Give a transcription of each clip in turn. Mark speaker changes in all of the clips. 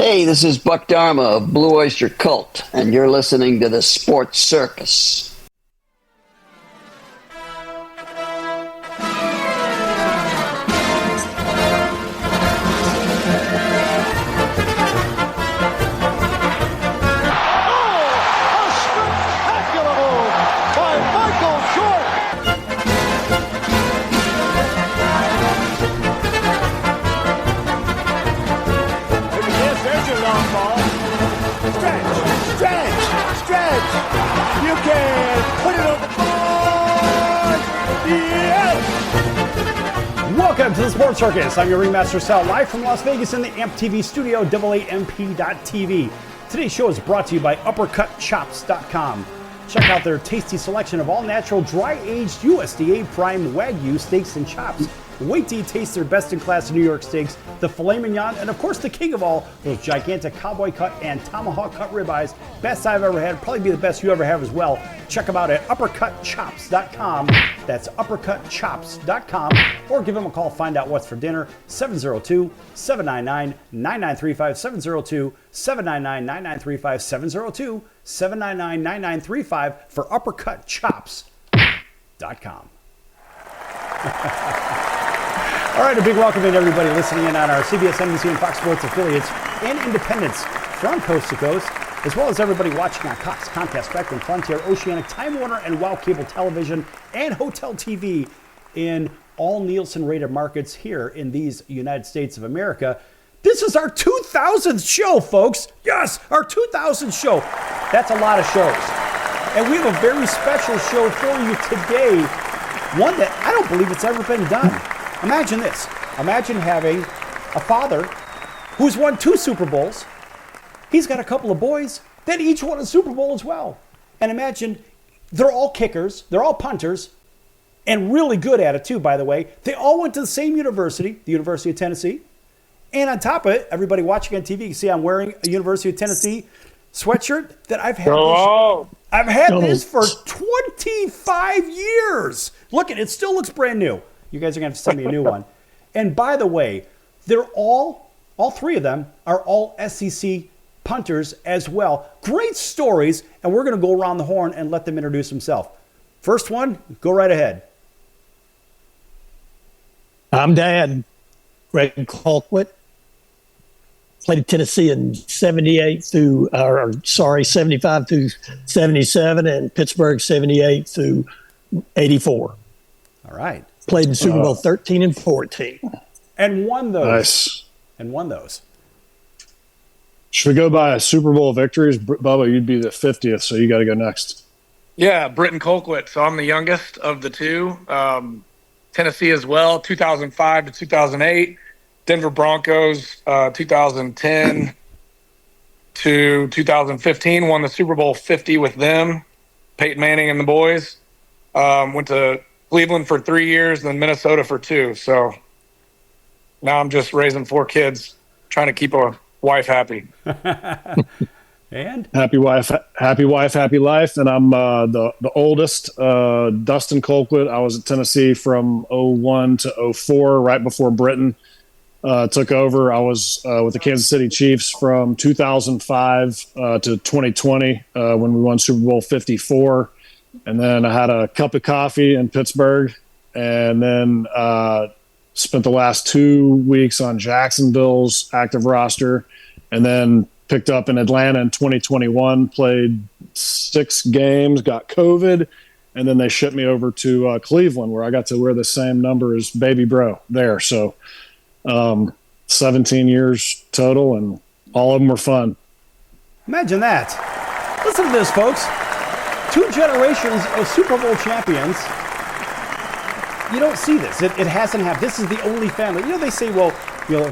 Speaker 1: Hey, this is Buck Dharma of Blue Oyster Cult, and you're listening to the Sports Circus.
Speaker 2: Welcome to the Sports Circus. I'm your Ringmaster Sal, live from Las Vegas in the AMP TV studio, AAMP.TV. Today's show is brought to you by UppercutChops.com. Check out their tasty selection of all-natural, dry-aged USDA prime Wagyu steaks and chops. Wait till you taste their best-in-class New York steaks, the filet mignon, and of course the king of all, those gigantic cowboy cut and tomahawk cut ribeyes. Best I've ever had, probably be the best you ever have as well. Check them out at UppercutChops.com. That's UppercutChops.com. Or give them a call, find out what's for dinner. 702-799-9935, 702-799-9935, 702-799-9935 for UppercutChops.com. All right, a big welcome to everybody listening in on our CBS, NBC, and Fox Sports affiliates and independents from coast to coast, as well as everybody watching on Cox, Comcast, Spectrum, Frontier, Oceanic, Time Warner, and WOW Cable Television, and Hotel TV in all Nielsen-rated markets here in these United States of America. This is our 2000th show, folks. Yes, our 2000th show. That's a lot of shows. And we have a very special show for you today, one that I don't believe it's ever been done. Imagine this. Imagine having a father who's won 2 Super Bowls. He's got a couple of boys that each won a Super Bowl as well. And imagine they're all kickers, they're all punters, and really good at it too, by the way. They all went to the same university, the University of Tennessee. And on top of it, everybody watching on TV, you can see I'm wearing a University of Tennessee sweatshirt that I've had. I've had this for 25 years. Look, it still looks brand new. You guys are going to have to send me a new one. And by the way, they're all 3 of them are all SEC punters as well. Great stories, and we're going to go around the horn and let them introduce themselves. First one, go right ahead.
Speaker 3: I'm Dad, Greg Colquitt. Played at Tennessee in 75 through 77, and Pittsburgh 78 through 84.
Speaker 2: All right.
Speaker 3: Played in Super Bowl 13 and 14.
Speaker 2: And won those.
Speaker 4: Nice.
Speaker 2: And won those.
Speaker 4: Should we go by Super Bowl victories? Bubba, you'd be the 50th, so you got to go next.
Speaker 5: Yeah, Britton Colquitt. So I'm the youngest of the 2. Tennessee as well, 2005 to 2008. Denver Broncos, 2010 to 2015. Won the Super Bowl 50 with them. Peyton Manning and the boys. Went to Cleveland for 3 years, then Minnesota for 2. So now I'm just raising 4 kids, trying to keep a wife happy.
Speaker 2: And
Speaker 4: happy wife, happy life. And I'm the oldest, Dustin Colquitt. I was at Tennessee from 01 to 04, right before Britton took over. I was with the Kansas City Chiefs from 2005 to 2020 when we won Super Bowl 54. And then I had a cup of coffee in Pittsburgh, and then spent the last 2 weeks on Jacksonville's active roster, and then picked up in Atlanta in 2021, played 6 games, got COVID, and then they shipped me over to Cleveland, where I got to wear the same number as Baby Bro there. So 17 years total, and all of them were fun.
Speaker 2: Imagine that. Listen to this, folks. 2 generations of Super Bowl champions. You don't see this. It hasn't happened. This is the only family. You know, they say, well,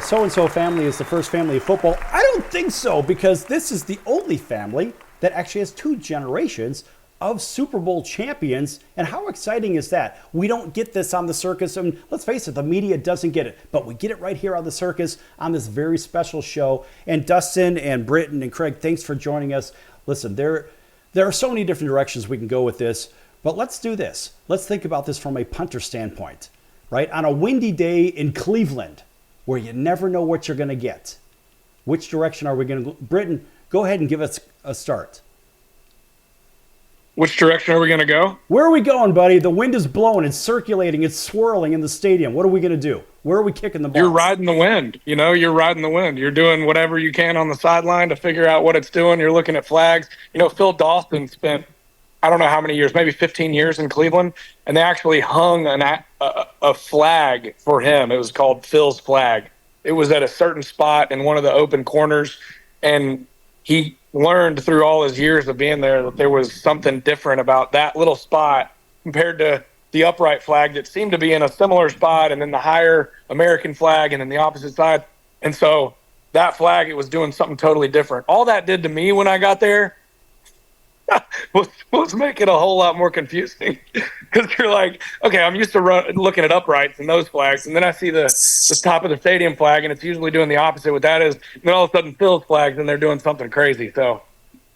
Speaker 2: so-and-so family is the first family of football. I don't think so, because this is the only family that actually has 2 generations of Super Bowl champions. And how exciting is that? We don't get this on the circus. And let's face it, the media doesn't get it. But we get it right here on the circus on this very special show. And Dustin and Britton and Craig, thanks for joining us. Listen, there are so many different directions we can go with this. But let's do this. Let's think about this from a punter standpoint, right? On a windy day in Cleveland, where you never know what you're going to get, Which direction are we going to go? Britton, go ahead and give us a start.
Speaker 5: Which direction are we going to go?
Speaker 2: Where are we going, buddy? The wind is blowing. It's circulating. It's swirling in the stadium. What are we going to do? Where are we kicking the ball?
Speaker 5: You're riding the wind. You're riding the wind. You're doing whatever you can on the sideline to figure out what it's doing. You're looking at flags. Phil Dawson spent, I don't know how many years, maybe 15 years in Cleveland, and they actually hung a flag for him. It was called Phil's flag. It was at a certain spot in one of the open corners, and he learned through all his years of being there that there was something different about that little spot compared to the upright flag that seemed to be in a similar spot, and then the higher American flag, and then the opposite side. And so that flag, it was doing something totally different. All that did to me when I got there was make it a whole lot more confusing, because you're like, okay, I'm used to looking at uprights and those flags, and then I see the top of the stadium flag, and it's usually doing the opposite what that is. And then all of a sudden Phil's flags, and they're doing something crazy. So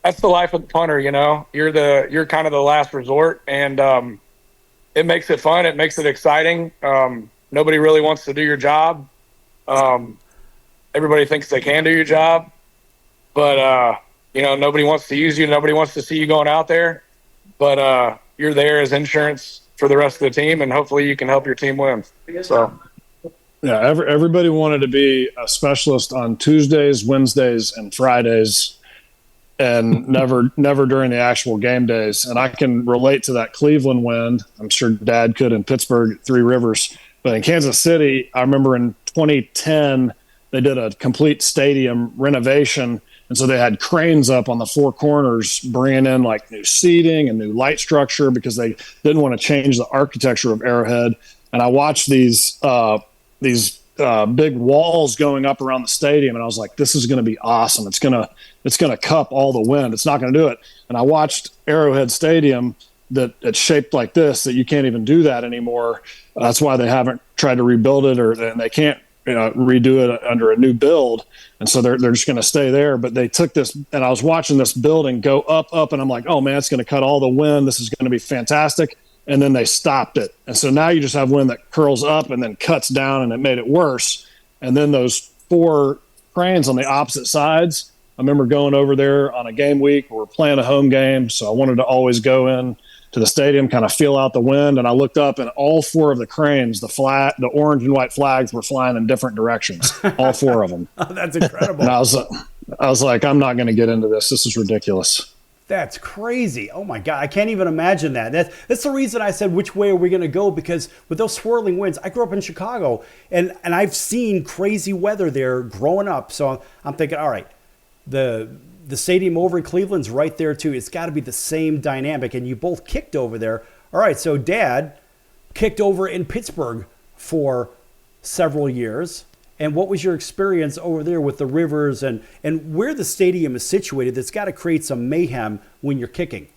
Speaker 5: that's the life of the punter. You're kind of the last resort, and it makes it fun. It makes it exciting. Nobody really wants to do your job. Everybody thinks they can do your job, but nobody wants to use you. Nobody wants to see you going out there, but you're there as insurance for the rest of the team, and hopefully you can help your team win. So,
Speaker 4: yeah, everybody wanted to be a specialist on Tuesdays, Wednesdays, and Fridays, and never during the actual game days. And I can relate to that Cleveland wind. I'm sure Dad could in Pittsburgh, Three Rivers. But in Kansas City, I remember in 2010, they did a complete stadium renovation. And so they had cranes up on the four corners, bringing in like new seating and new light structure because they didn't want to change the architecture of Arrowhead. And I watched these big walls going up around the stadium, and I was like, "This is going to be awesome. It's gonna cup all the wind. It's not going to do it." And I watched Arrowhead Stadium that it's shaped like this, that you can't even do that anymore. That's why they haven't tried to rebuild it, and they can't redo it under a new build. And so they're just going to stay there. But they took this, and I was watching this building go up, and I'm like, oh man, it's going to cut all the wind. This is going to be fantastic. And then they stopped it. And so now you just have wind that curls up and then cuts down, and it made it worse. And then those four cranes on the opposite sides, I remember going over there on a game week. We're playing a home game, so I wanted to always go in to the stadium, kind of feel out the wind. And I looked up, and all four of the cranes, the orange and white flags, were flying in different directions. All four of them.
Speaker 2: Oh, that's incredible.
Speaker 4: And I was like, I'm not going to get into this. This is ridiculous.
Speaker 2: That's crazy. Oh my God. I can't even imagine that. That's the reason I said, which way are we going to go? Because with those swirling winds, I grew up in Chicago, and I've seen crazy weather there growing up. So I'm thinking, all right, the stadium over in Cleveland's right there too. It's got to be the same dynamic. And you both kicked over there. All right. So Dad kicked over in Pittsburgh for several years. And what was your experience over there with the Rivers and where the stadium is situated? That's got to create some mayhem when you're kicking.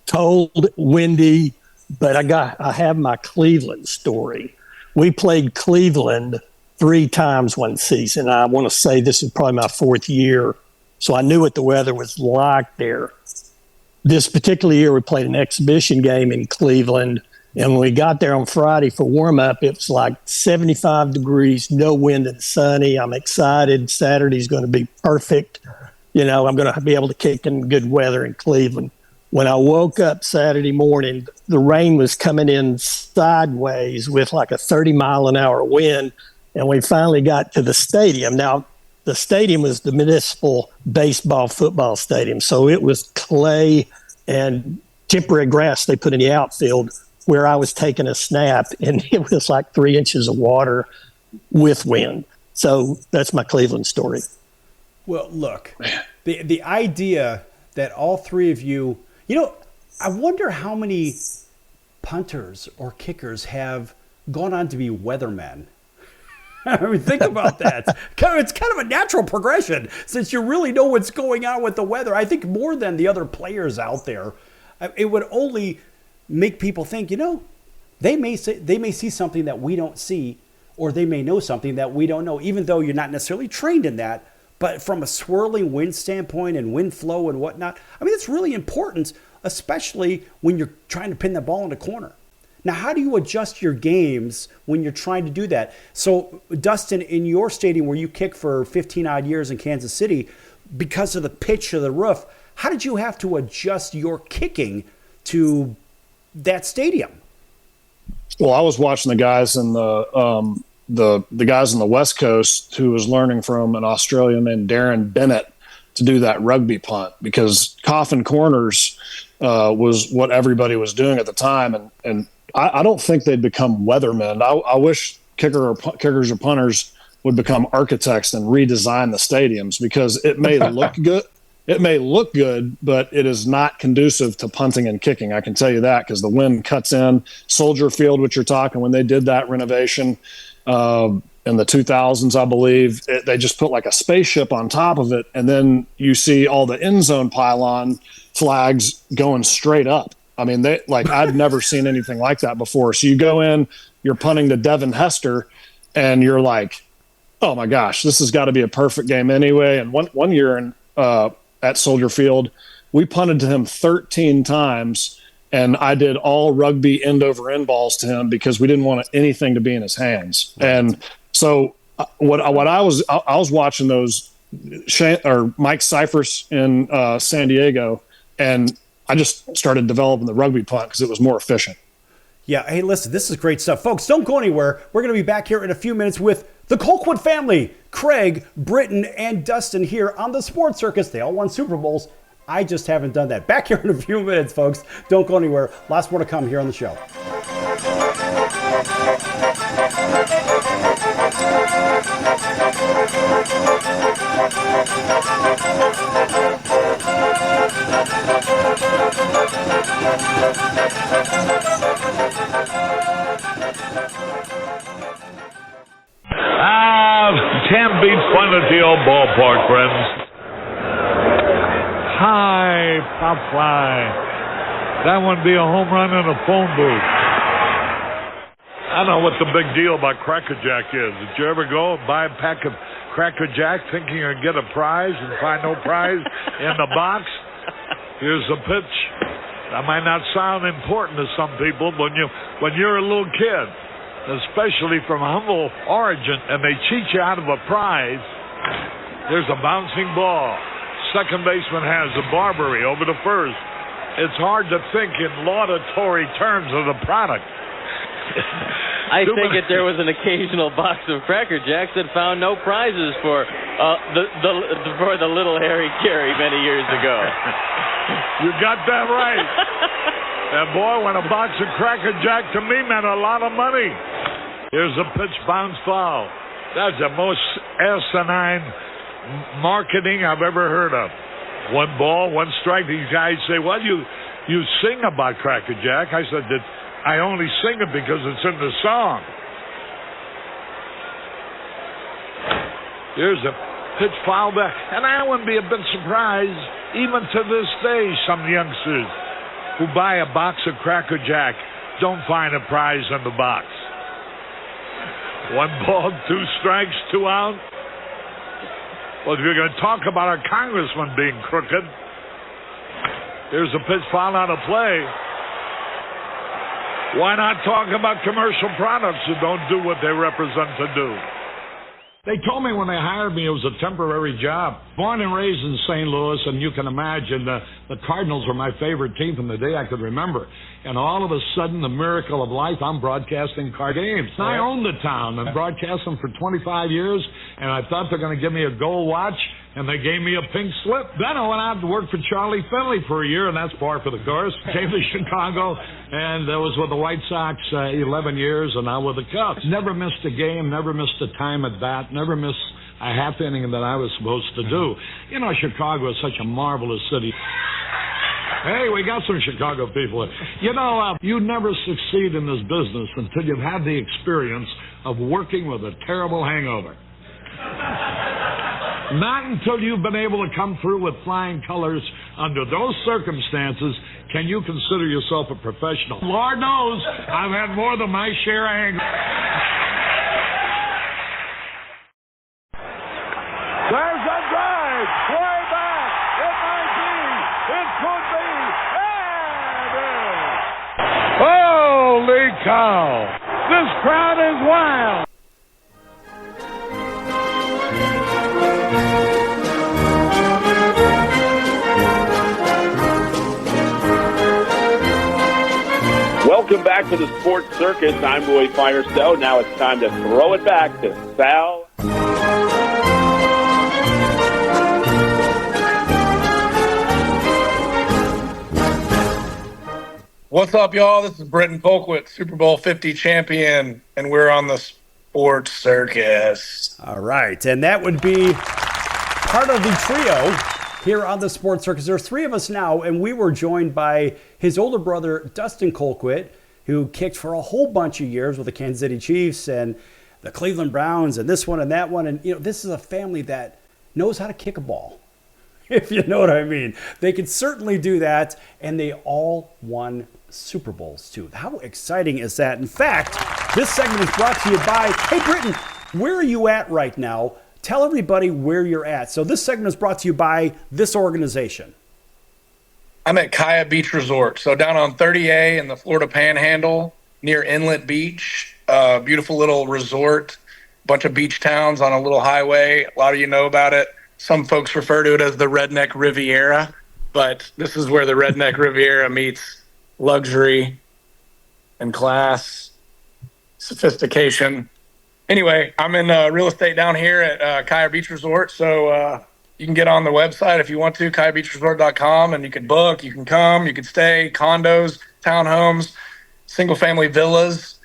Speaker 3: Cold, windy, but I have my Cleveland story. We played Cleveland 3 times one season. I want to say this is probably my 4th year, so I knew what the weather was like there. This particular year, we played an exhibition game in Cleveland. And when we got there on Friday for warm-up, it was like 75 degrees, no wind and sunny. I'm excited. Saturday's going to be perfect. I'm going to be able to kick in good weather in Cleveland. When I woke up Saturday morning, the rain was coming in sideways with like a 30-mile-an-hour wind, and we finally got to the stadium. Now, the stadium was the municipal baseball football stadium, so it was clay and temporary grass they put in the outfield, where I was taking a snap, and it was like 3 inches of water with wind. So that's my Cleveland story.
Speaker 2: Well, look, the idea that all three of you, I wonder how many punters or kickers have gone on to be weathermen. I mean, think about that. It's kind of a natural progression since you really know what's going on with the weather. I think more than the other players out there, it would only make people think, they may see something that we don't see, or they may know something that we don't know, even though you're not necessarily trained in that. But from a swirling wind standpoint and wind flow and whatnot, I mean, it's really important, especially when you're trying to pin the ball in the corner. Now, how do you adjust your games when you're trying to do that? So, Dustin, in your stadium where you kicked for 15 odd years in Kansas City, because of the pitch of the roof, how did you have to adjust your kicking to that stadium?
Speaker 4: Well, I was watching the guys in the guys on the West Coast who was learning from an Australian named Darren Bennett to do that rugby punt, because coffin corners was what everybody was doing at the time, and I don't think they'd become weathermen. I wish kickers or punters would become architects and redesign the stadiums, because it may look good. It may look good, but it is not conducive to punting and kicking. I can tell you that, because the wind cuts in. Soldier Field, which you're talking, when they did that renovation in the 2000s, I believe, they just put like a spaceship on top of it, and then you see all the end zone pylon flags going straight up. I mean, I'd never seen anything like that before. So you go in, you're punting to Devin Hester, and you're like, oh my gosh, this has got to be a perfect game anyway. And one year at Soldier Field, we punted to him 13 times, and I did all rugby end over end balls to him because we didn't want anything to be in his hands. And so what I was watching those Mike Cyphers in San Diego, and I just started developing the rugby punt because it was more efficient.
Speaker 2: Yeah. Hey, listen, this is great stuff. Folks, don't go anywhere. We're going to be back here in a few minutes with the Colquitt family, Craig, Britton, and Dustin here on the Sports Circus. They all won Super Bowls. I just haven't done that. Back here in a few minutes, folks. Don't go anywhere. Lots more to come here on the show.
Speaker 6: Can't be fun at the old ballpark, friends. Hi, pop fly. That would be a home run in a phone booth. I don't know what the big deal about Cracker Jack is. Did you ever go and buy a pack of Cracker Jack thinking you're going to get a prize and find no prize in the box? Here's the pitch. That might not sound important to some people, but when you're a little kid, especially from humble origin, and they cheat you out of a prize, there's a bouncing ball. Second baseman has a Barbary over the first. It's hard to think in laudatory terms of the product.
Speaker 7: I think if there was an occasional box of Cracker Jacks that found no prizes for the little Harry Carey many years ago.
Speaker 6: You got that right. And boy, when a box of Cracker Jack to me meant a lot of money. Here's a pitch, bounce foul. That's the most asinine marketing I've ever heard of. One ball, one strike. These guys say, well, you sing about Cracker Jack. I said that I only sing it because it's in the song. Here's a pitch foul back. And I wouldn't be a bit surprised, even to this day, some youngsters who buy a box of Cracker Jack don't find a prize in the box. One ball, two strikes, 2 out. Well, if you're going to talk about our congressman being crooked, here's a pitch foul out of play. Why not talk about commercial products who don't do what they represent to do?
Speaker 8: They told me when they hired me it was a temporary job. Born and raised in St. Louis, and you can imagine the Cardinals were my favorite team from the day I could remember. And all of a sudden, the miracle of life, I'm broadcasting Card games. And I own the town and broadcast them for 25 years, and I thought they're going to give me a gold watch, and they gave me a pink slip. Then I went out to work for Charlie Finley for a year, and that's par for the course. Came to Chicago, and I was with the White Sox 11 years, and now with the Cubs. Never missed a game, never missed a time at bat, never missed a half inning that I was supposed to do. You know, Chicago is such a marvelous city. Hey, we got some Chicago people. You know, you never succeed in this business until you've had the experience of working with a terrible hangover. Not until you've been able to come through with flying colors under those circumstances can you consider yourself a professional. Lord knows, I've had more than my share of hangovers.
Speaker 6: There's a drive. Way back. It might be. It could be. And it is. Holy cow! This crowd is wild!
Speaker 9: Welcome back to the Sports Circus. I'm Roy Firestone. Now it's time to throw it back to Sal.
Speaker 5: What's up, y'all? This is Britton Colquitt, Super Bowl 50 champion, and we're on the Sports Circus.
Speaker 2: All right, and that would be part of the trio here on the Sports Circus. There's three of us now, and we were joined by his older brother, Dustin Colquitt, who kicked for a whole bunch of years with the Kansas City Chiefs and the Cleveland Browns and this one and that one. And, this is a family that knows how to kick a ball, if you know what I mean. They can certainly do that, and they all won Super Bowls, too. How exciting is that? In fact, this segment is brought to you by, hey, Britton, where are you at right now? Tell everybody where you're at. So this segment is brought to you by this organization.
Speaker 5: I'm at Kaya Beach Resort, so down on 30A in the Florida Panhandle near Inlet Beach. Beautiful little resort, bunch of beach towns on a little highway. A lot of you know about it. Some folks refer to it as the Redneck Riviera, but this is where the Redneck Riviera meets luxury and class, sophistication. Anyway, I'm in real estate down here at Kaya Beach Resort, so you can get on the website if you want to, kayabeachresort.com, and you can book, you can come, you can stay, condos, townhomes, single-family villas,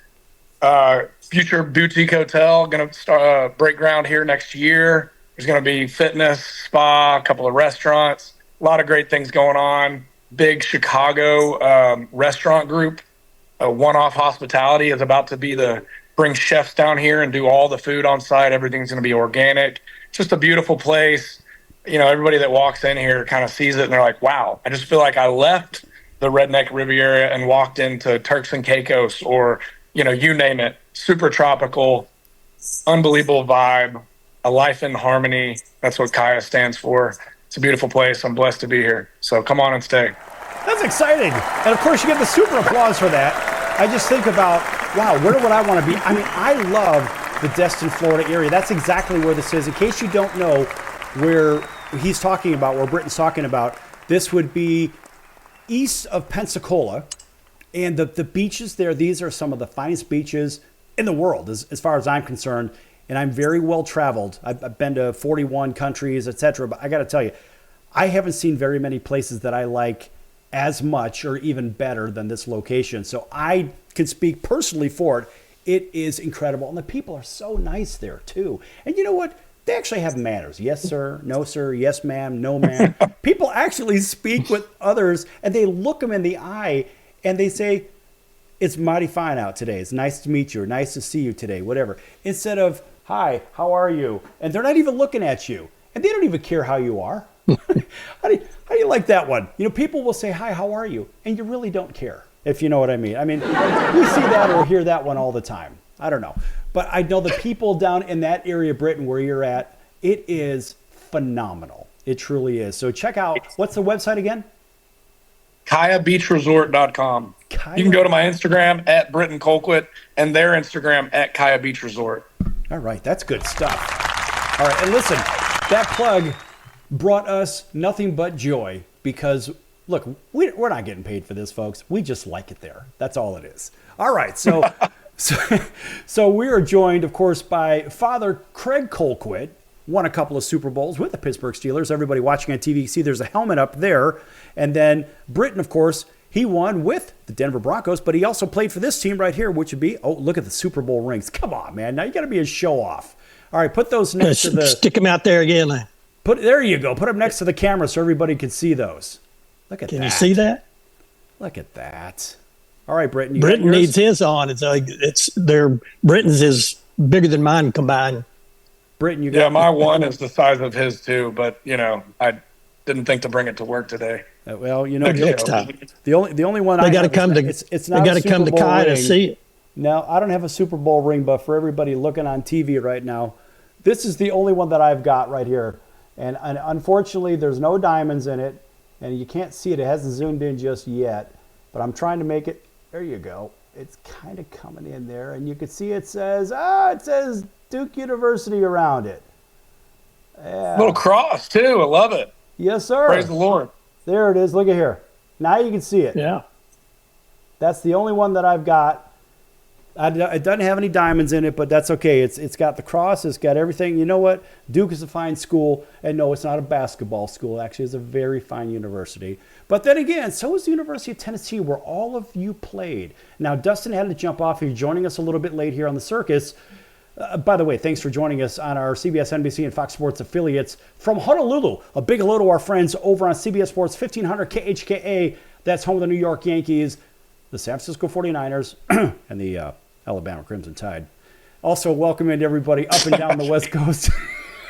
Speaker 5: future boutique hotel, going to start break ground here next year. There's going to be fitness, spa, a couple of restaurants, a lot of great things going on. Big Chicago restaurant group, One-Off Hospitality is about to be bring chefs down here and do all the food on site. Everything's going to be organic. It's just a beautiful place. Everybody that walks in here kind of sees it and they're like, wow, I just feel like I left the Redneck Riviera and walked into Turks and Caicos or, you name it. Super tropical, unbelievable vibe, a life in harmony. That's what Kaya stands for. It's a beautiful place. I'm blessed to be here. So come on and stay.
Speaker 2: That's exciting. And of course, you get the super applause for that. I just think about, wow, where would I want to be? I mean, I love the Destin, Florida area. That's exactly where this is. In case you don't know where he's talking about, where Britton's talking about, this would be east of Pensacola. And the beaches there, these are some of the finest beaches in the world, as far as I'm concerned. And I'm very well traveled. I've been to 41 countries, etc. But I got to tell you, I haven't seen very many places that I like as much or even better than this location. So I can speak personally for it. It is incredible. And the people are so nice there, too. And you know what? They actually have manners. Yes, sir. No, sir. Yes, ma'am. No, ma'am. People actually speak with others, and they look them in the eye, and they say, it's mighty fine out today. It's nice to meet you, or nice to see you today, whatever. Instead of, hi, how are you? And they're not even looking at you. And they don't even care how you are. How do you like that one? People will say, hi, how are you? And you really don't care, if you know what I mean. I mean, we see that or hear that one all the time. I don't know. But I know the people down in that area of Britain where you're at, it is phenomenal. It truly is. So check out, what's the website again?
Speaker 5: KayaBeachResort.com. You can go to my Instagram at Britton Colquitt and their Instagram at Kaya Beach Resort.
Speaker 2: All right, that's good stuff. All right, and listen, that plug brought us nothing but joy because, look, we're not getting paid for this, folks. We just like it there. That's all it is. All right, so so we are joined, of course, by Father Craig Colquitt. Won a couple of Super Bowls with the Pittsburgh Steelers. Everybody watching on TV, see there's a helmet up there. And then Britton, of course, he won with the Denver Broncos, but he also played for this team right here, which would be, oh, look at the Super Bowl rings. Come on, man. Now you got to be a show off. All right, put those next to the...
Speaker 3: Stick them out there again.
Speaker 2: There you go. Put them next to the camera so everybody can see those. Look at that.
Speaker 3: Can you see that?
Speaker 2: Look at that. All right, Britton.
Speaker 3: Britton needs his on. Britton's is bigger than mine combined.
Speaker 2: Britton, you got...
Speaker 5: Yeah, my one is the size of his too, but, I didn't think to bring it to work today.
Speaker 2: Well,
Speaker 3: next time.
Speaker 2: The only one
Speaker 3: they
Speaker 2: I
Speaker 3: got to come to
Speaker 2: it's not.
Speaker 3: They got to come to Kai to see it.
Speaker 2: No, I don't have a Super Bowl ring, but for everybody looking on TV right now, this is the only one that I've got right here, and unfortunately, there's no diamonds in it, and you can't see it. It hasn't zoomed in just yet, but I'm trying to make it. There you go. it's kind of coming in there, and you can see it says Duke University around it. Yeah.
Speaker 5: Little cross too. I love it.
Speaker 2: Yes, sir.
Speaker 5: Praise the Lord.
Speaker 2: There it is. Look at here. Now you can see it.
Speaker 3: Yeah.
Speaker 2: That's the only one that I've got. It doesn't have any diamonds in it, but that's okay. It's got the cross. It's got everything. You know what? Duke is a fine school, and no, it's not a basketball school. Actually, it's a very fine university. But then again, so is the University of Tennessee, where all of you played. Now, Dustin had to jump off. He's joining us a little bit late here on the circus. By the way, thanks for joining us on our CBS, NBC, and Fox Sports affiliates from Honolulu. A big hello to our friends over on CBS Sports 1500 KHKA. That's home of the New York Yankees, the San Francisco 49ers, and the Alabama Crimson Tide. Also, welcoming everybody up and down the West Coast.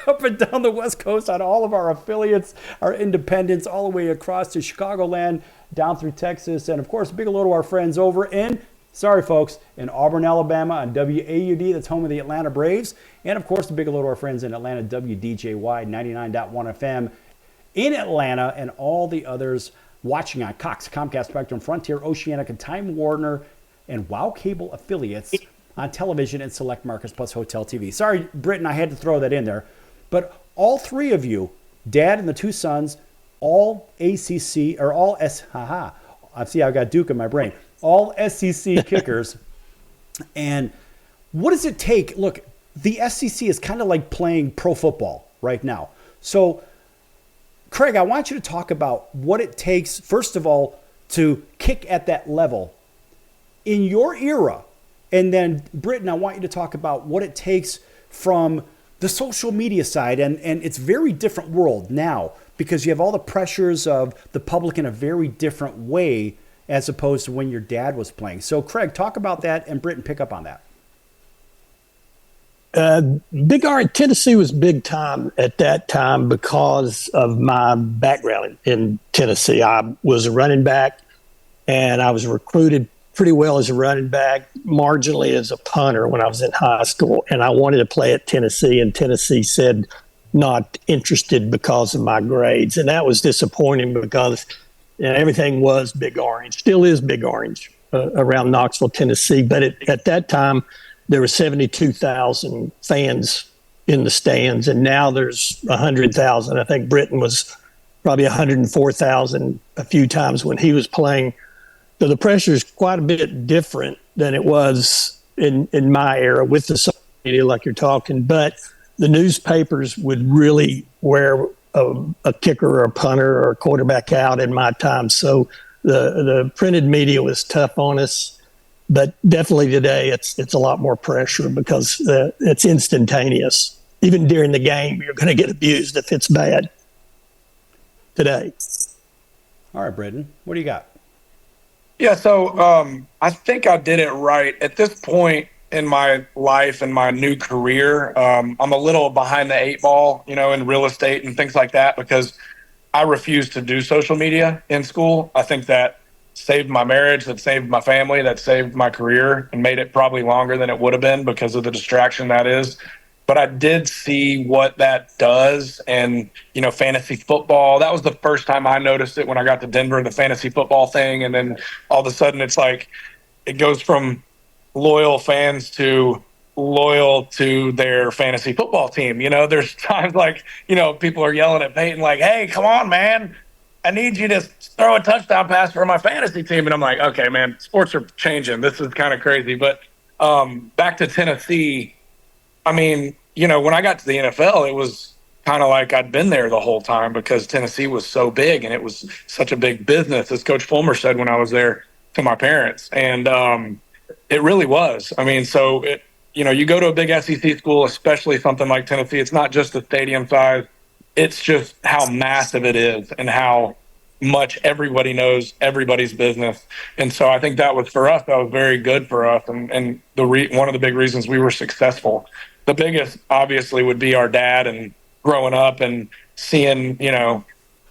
Speaker 2: Up and down the West Coast on all of our affiliates, our independents, all the way across to Chicagoland, down through Texas. And, of course, big hello to our friends over in, sorry, folks, in Auburn, Alabama on WAUD. That's home of the Atlanta Braves. And, of course, the big hello to our friends in Atlanta, WDJY 99.1 FM in Atlanta, and all the others watching on Cox, Comcast, Spectrum, Frontier, Oceanic, and Time Warner, and WOW Cable affiliates on television and select markets plus Hotel TV. Sorry, Britton, I had to throw that in there. But all three of you, Dad and the two sons, all ACC, or all I see I've got Duke in my brain, all SEC kickers. And what does it take? Look, the SEC is kind of like playing pro football right now. So, Craig, I want you to talk about what it takes, first of all, to kick at that level in your era. And then, Britton, I want you to talk about what it takes from the social media side. And it's a very different world now because you have all the pressures of the public in a very different way as opposed to when your dad was playing. So, Craig, talk about that, and Britton, pick up on that.
Speaker 3: Big Orange, Tennessee was big time at that time because of my background in Tennessee. I was a running back, and I was recruited pretty well as a running back, marginally as a punter when I was in high school. And I wanted to play at Tennessee, and Tennessee said not interested because of my grades. And that was disappointing because everything was Big Orange, still is Big Orange around Knoxville, Tennessee. But at that time, there were 72,000 fans in the stands, and now there's 100,000. I think Britton was probably 104,000 a few times when he was playing. So the pressure is quite a bit different than it was in my era with the social media like you're talking. But the newspapers would really wear a kicker or a punter or a quarterback out in my time. So the printed media was tough on us. But definitely today it's a lot more pressure because it's instantaneous. Even during the game, you're going to get abused if it's bad today.
Speaker 2: All right, Britton, what do you got?
Speaker 5: Yeah, so I think I did it right. At this point in my life and my new career, I'm a little behind the eight ball, in real estate and things like that because I refused to do social media in school. I think that saved my marriage, that saved my family, that saved my career and made it probably longer than it would have been because of the distraction that is. But I did see what that does. And, fantasy football, that was the first time I noticed it when I got to Denver, the fantasy football thing. And then all of a sudden it's like it goes from loyal fans to loyal to their fantasy football team. There's times like, people are yelling at Peyton like, hey, come on, man. I need you to throw a touchdown pass for my fantasy team. And I'm like, okay, man, sports are changing. This is kind of crazy. But back to Tennessee, I mean, when I got to the NFL, it was kind of like I'd been there the whole time because Tennessee was so big and it was such a big business, as Coach Fulmer said when I was there to my parents. And it really was. I mean, so, you go to a big SEC school, especially something like Tennessee, it's not just the stadium size. It's just how massive it is and how much everybody knows everybody's business. And so I think that was for us, that was very good for us. And one of the big reasons we were successful. The biggest obviously would be our dad and growing up and seeing,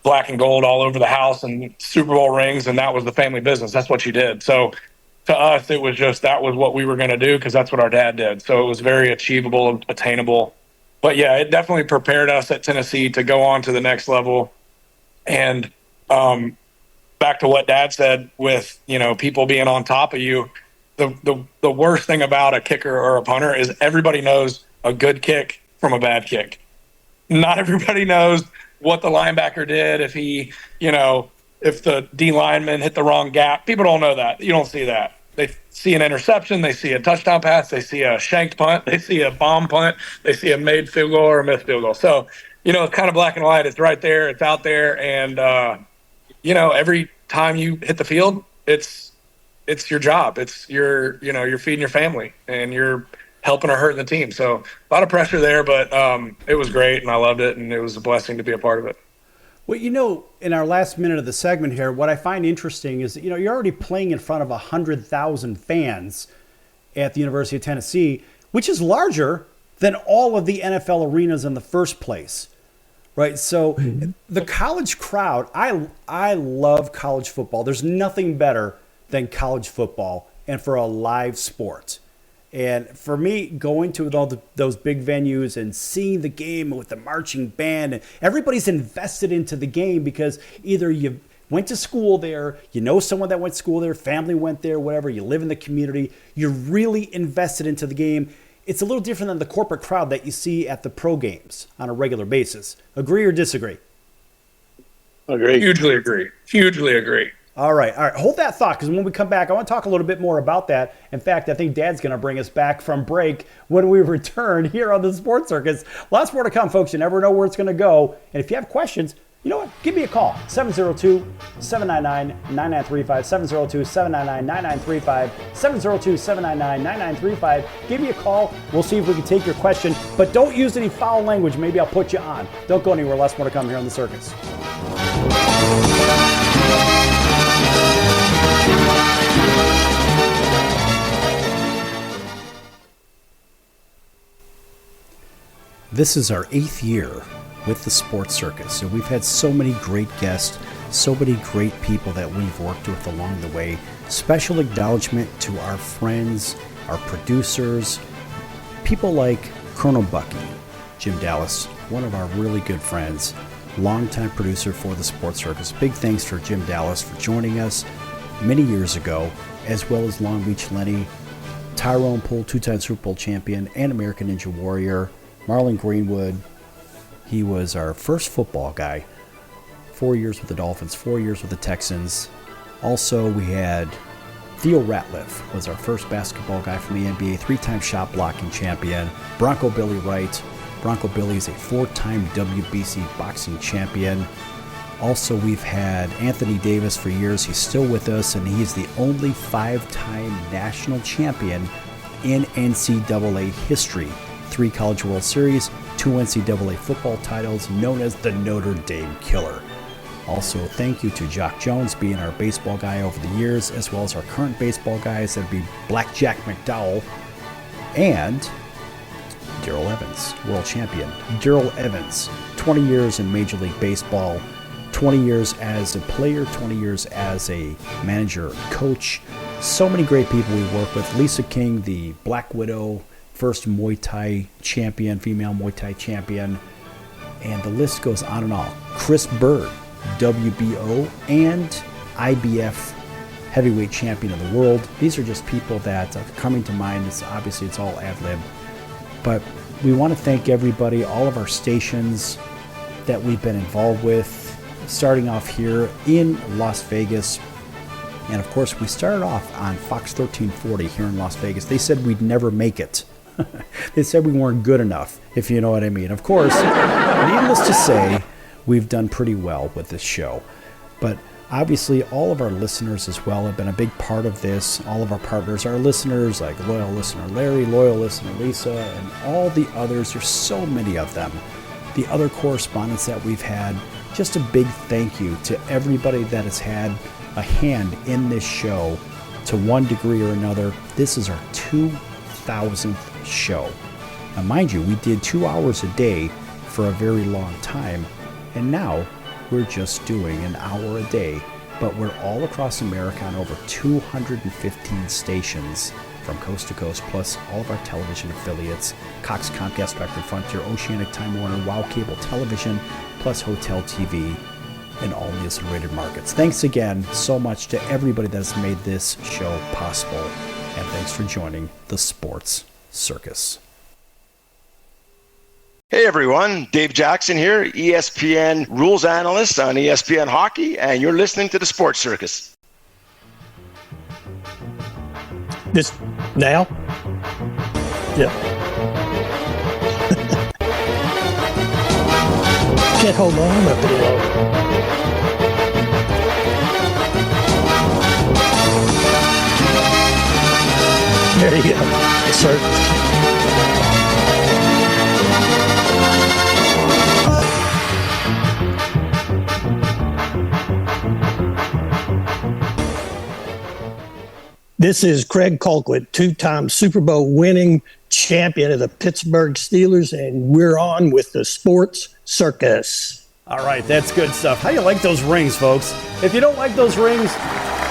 Speaker 5: black and gold all over the house and Super Bowl rings. And that was the family business. That's what you did. So to us, it was just, that was what we were going to do because that's what our dad did. So it was very achievable, attainable. But yeah, it definitely prepared us at Tennessee to go on to the next level. And back to what Dad said with, people being on top of you, the worst thing about a kicker or a punter is everybody knows a good kick from a bad kick. Not everybody knows what the linebacker did if he, if the D lineman hit the wrong gap. People don't know that. You don't see that. They see an interception. They see a touchdown pass. They see a shanked punt. They see a bomb punt. They see a made field goal or a missed field goal. So, it's kind of black and white. It's right there. It's out there. And, every time you hit the field, it's your job. It's you're feeding your family and you're helping or hurting the team. So a lot of pressure there, but it was great and I loved it. And it was a blessing to be a part of it.
Speaker 2: Well, in our last minute of the segment here, what I find interesting is that, you're already playing in front of 100,000 fans at the University of Tennessee, which is larger than all of the NFL arenas in the first place, right? So the college crowd, I love college football. There's nothing better than college football and for a live sport. And for me, going to all those big venues and seeing the game with the marching band, and everybody's invested into the game because either you went to school there, someone that went to school there, family went there, whatever, you live in the community, you're really invested into the game. It's a little different than the corporate crowd that you see at the pro games on a regular basis. Agree or disagree?
Speaker 9: Agree.
Speaker 5: Hugely agree.
Speaker 2: All right. Hold that thought, because when we come back, I want to talk a little bit more about that. In fact, I think Dad's going to bring us back from break when we return here on the Sports Circus. Lots more to come, folks. You never know where it's going to go. And if you have questions, you know what? Give me a call. 702-799-9935. 702-799-9935. 702-799-9935. Give me a call. We'll see if we can take your question. But don't use any foul language. Maybe I'll put you on. Don't go anywhere. Lots more to come here on the Circus. This is our 8th year with the Sports Circus, and we've had so many great guests, so many great people that we've worked with along the way. Special acknowledgement to our friends, our producers, people like Colonel Bucky, Jim Dallas, one of our really good friends, longtime producer for the Sports Circus. Big thanks for Jim Dallas for joining us many years ago, as well as Long Beach Lenny, Tyrone Poole, 2-time Super Bowl champion and American Ninja Warrior, Marlon Greenwood. He was our first football guy, 4 years with the Dolphins, 4 years with the Texans. Also, we had Theo Ratliff, was our first basketball guy from the NBA, 3-time shot blocking champion. Bronco Billy Wright. Bronco Billy is a 4-time WBC boxing champion. Also, we've had Anthony Davis for years. He's still with us, and he's the only 5-time national champion in NCAA history. 3 College World Series, 2 NCAA football titles, known as the Notre Dame Killer. Also, thank you to Jock Jones being our baseball guy over the years, as well as our current baseball guys. That'd be Blackjack McDowell and Darrell Evans, world champion. Darrell Evans, 20 years in Major League Baseball, 20 years as a player, 20 years as a manager, coach. So many great people we work with. Lisa King, the Black Widow, first Muay Thai champion, female Muay Thai champion, and the list goes on and on. Chris Bird, WBO and IBF heavyweight champion of the world. These are just people that are coming to mind. Obviously, it's all ad-lib. But we want to thank everybody, all of our stations that we've been involved with, starting off here in Las Vegas. And of course, we started off on Fox 1340 here in Las Vegas. They said we'd never make it. They said we weren't good enough, if you know what I mean. Of course, needless to say, we've done pretty well with this show. But obviously, all of our listeners as well have been a big part of this. All of our partners, our listeners, like loyal listener Larry, loyal listener Lisa, and all the others. There's so many of them. The other correspondents that we've had, just a big thank you to everybody that has had a hand in this show to one degree or another. This is our 2000th show. Now, mind you, we did 2 hours a day for a very long time, and now we're just doing an hour a day, but we're all across America on over 215 stations from coast to coast, plus all of our television affiliates, Cox, Comcast, Spectrum, Frontier, Oceanic, Time Warner, WOW Cable Television, plus Hotel TV in all Nielsen rated markets. Thanks again so much to everybody that has made this show possible. and thanks for joining the Sports Circus.
Speaker 10: Hey everyone, Dave Jackson here, ESPN rules analyst on ESPN Hockey, and you're listening to the Sports Circus.
Speaker 3: This now? Yeah. Can't hold my arm up any longer. There you go. Yes, sir. This is Craig Colquitt, two-time Super Bowl winning champion of the Pittsburgh Steelers, and we're on with the Sports Circus.
Speaker 2: All right, that's good stuff. How do you like those rings, folks? If you don't like those rings,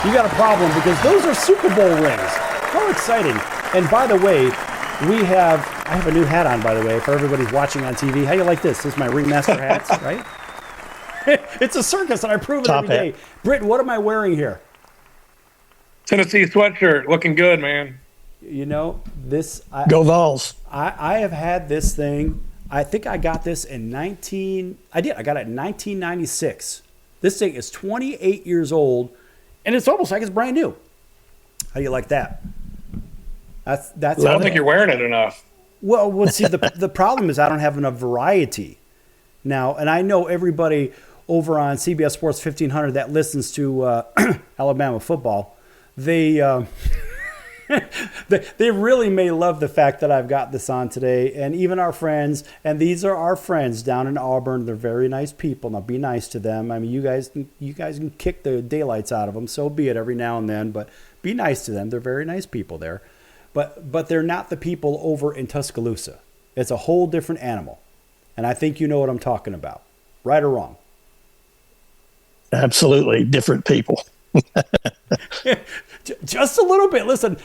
Speaker 2: you got a problem because those are Super Bowl rings. How exciting. And by the way, I have a new hat on, by the way, for everybody watching on TV. How do you like this? This is my Ringmaster hat, right? It's a circus, and I prove it
Speaker 3: Top
Speaker 2: every day.
Speaker 3: hat.
Speaker 2: Britt, what am I wearing here?
Speaker 5: Tennessee sweatshirt, looking good, man.
Speaker 2: You know, this...
Speaker 3: Go Vols.
Speaker 2: I have had this thing. I think I got this in I got it in 1996. This thing is 28 years old, and it's almost like it's brand new. How do you like that? That's.
Speaker 5: I don't think you're wearing it enough.
Speaker 2: Well, see, the problem is I don't have enough variety now, and I know everybody over on CBS Sports 1500 that listens to Alabama football. They really may love the fact that I've got this on today, and even our friends, and these are our friends down in Auburn. They're very nice people. Now, be nice to them. I mean, you guys can kick the daylights out of them, so be it every now and then, but be nice to them. They're very nice people there, but they're not the people over in Tuscaloosa. It's a whole different animal, and I think you know what I'm talking about, right or wrong.
Speaker 3: Absolutely different people.
Speaker 2: Just a little bit. Listen,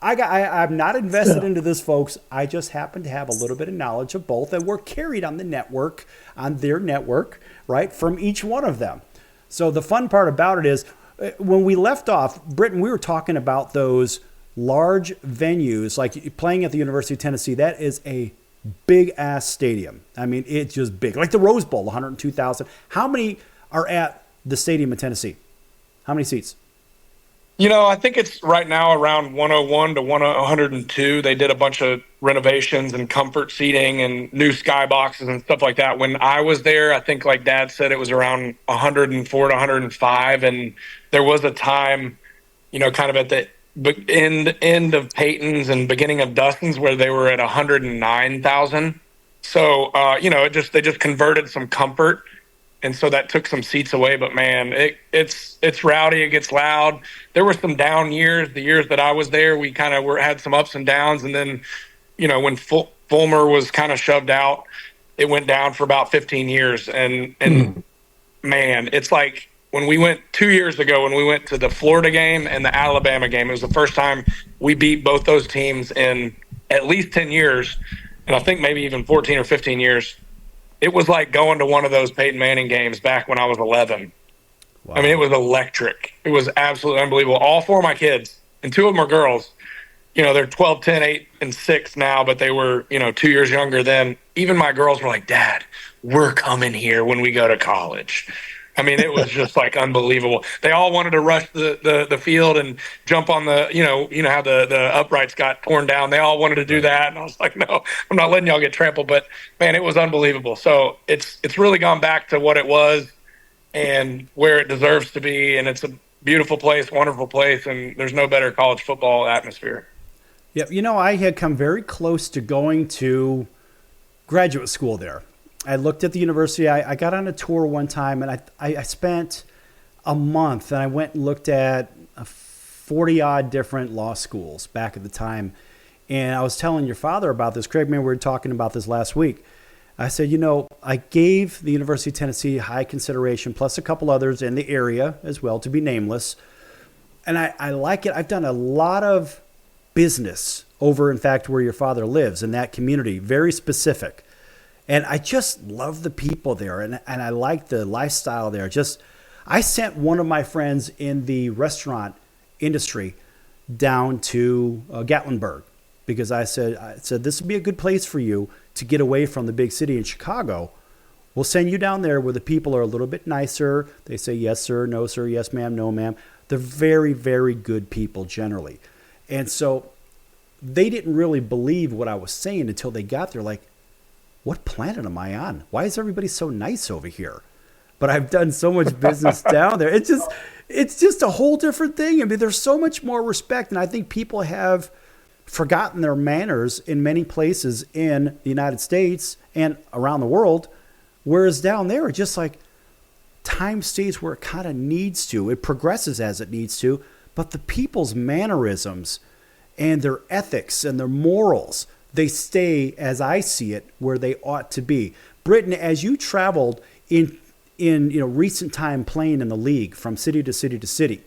Speaker 2: I'm not invested into this, folks. I just happen to have a little bit of knowledge of both, and we're carried on the network, on their network, right, from each one of them. So the fun part about it is when we left off, Britton, we were talking about those large venues, like playing at the University of Tennessee. That is a big-ass stadium. I mean, it's just big. Like the Rose Bowl, 102,000. How many are at the stadium in Tennessee? How many seats?
Speaker 5: You know, I think it's right now around 101 to 102. They did a bunch of renovations and comfort seating and new skyboxes and stuff like that. When I was there, I think, like Dad said, it was around 104 to 105. And there was a time, you know, kind of at the end of Peyton's and beginning of Dustin's where they were at 109,000. So, you know, they just converted some comfort. And so that took some seats away, but man, it's rowdy. It gets loud. There were some down years. The years that I was there, we kind of had some ups and downs. And then, you know, when Fulmer was kind of shoved out, it went down for about 15 years. And man, it's like when we went 2 years ago, when we went to the Florida game and the Alabama game, it was the first time we beat both those teams in at least 10 years. And I think maybe even 14 or 15 years. It was like going to one of those Peyton Manning games back when I was 11. Wow. I mean, it was electric. It was absolutely unbelievable. All four of my kids, and two of them are girls. You know, they're 12, 10, 8, and 6 now, but they were, you know, 2 years younger then. Even my girls were like, Dad, we're coming here when we go to college. I mean, it was just like unbelievable. They all wanted to rush the field and jump on the, you know how the uprights got torn down. They all wanted to do that. And I was like, no, I'm not letting y'all get trampled. But man, it was unbelievable. So it's really gone back to what it was and where it deserves to be. And it's a beautiful place, wonderful place. And there's no better college football atmosphere.
Speaker 2: Yeah. You know, I had come very close to going to graduate school there. I looked at the university. I got on a tour one time, and I spent a month, and I went and looked at 40-odd different law schools back at the time. And I was telling your father about this. Craig, man, we were talking about this last week. I said, you know, I gave the University of Tennessee high consideration, plus a couple others in the area as well, to be nameless. And I like it. I've done a lot of business over, in fact, where your father lives in that community, very specific. And I just love the people there, and I like the lifestyle there. I sent one of my friends in the restaurant industry down to Gatlinburg because I said this would be a good place for you to get away from the big city in Chicago. We'll send you down there where the people are a little bit nicer. They say yes, sir, no, sir, yes, ma'am, no, ma'am. They're very, very good people generally. And so they didn't really believe what I was saying until they got there. Like, what planet am I on? Why is everybody so nice over here? But I've done so much business down there. It's just a whole different thing. I mean, there's so much more respect. And I think people have forgotten their manners in many places in the United States and around the world. Whereas down there, it's just like time stays where it kind of needs to. It progresses as it needs to. But the people's mannerisms and their ethics and their morals, they stay, as I see it, where they ought to be. Britton, as you traveled in recent time playing in the league from city to city to city,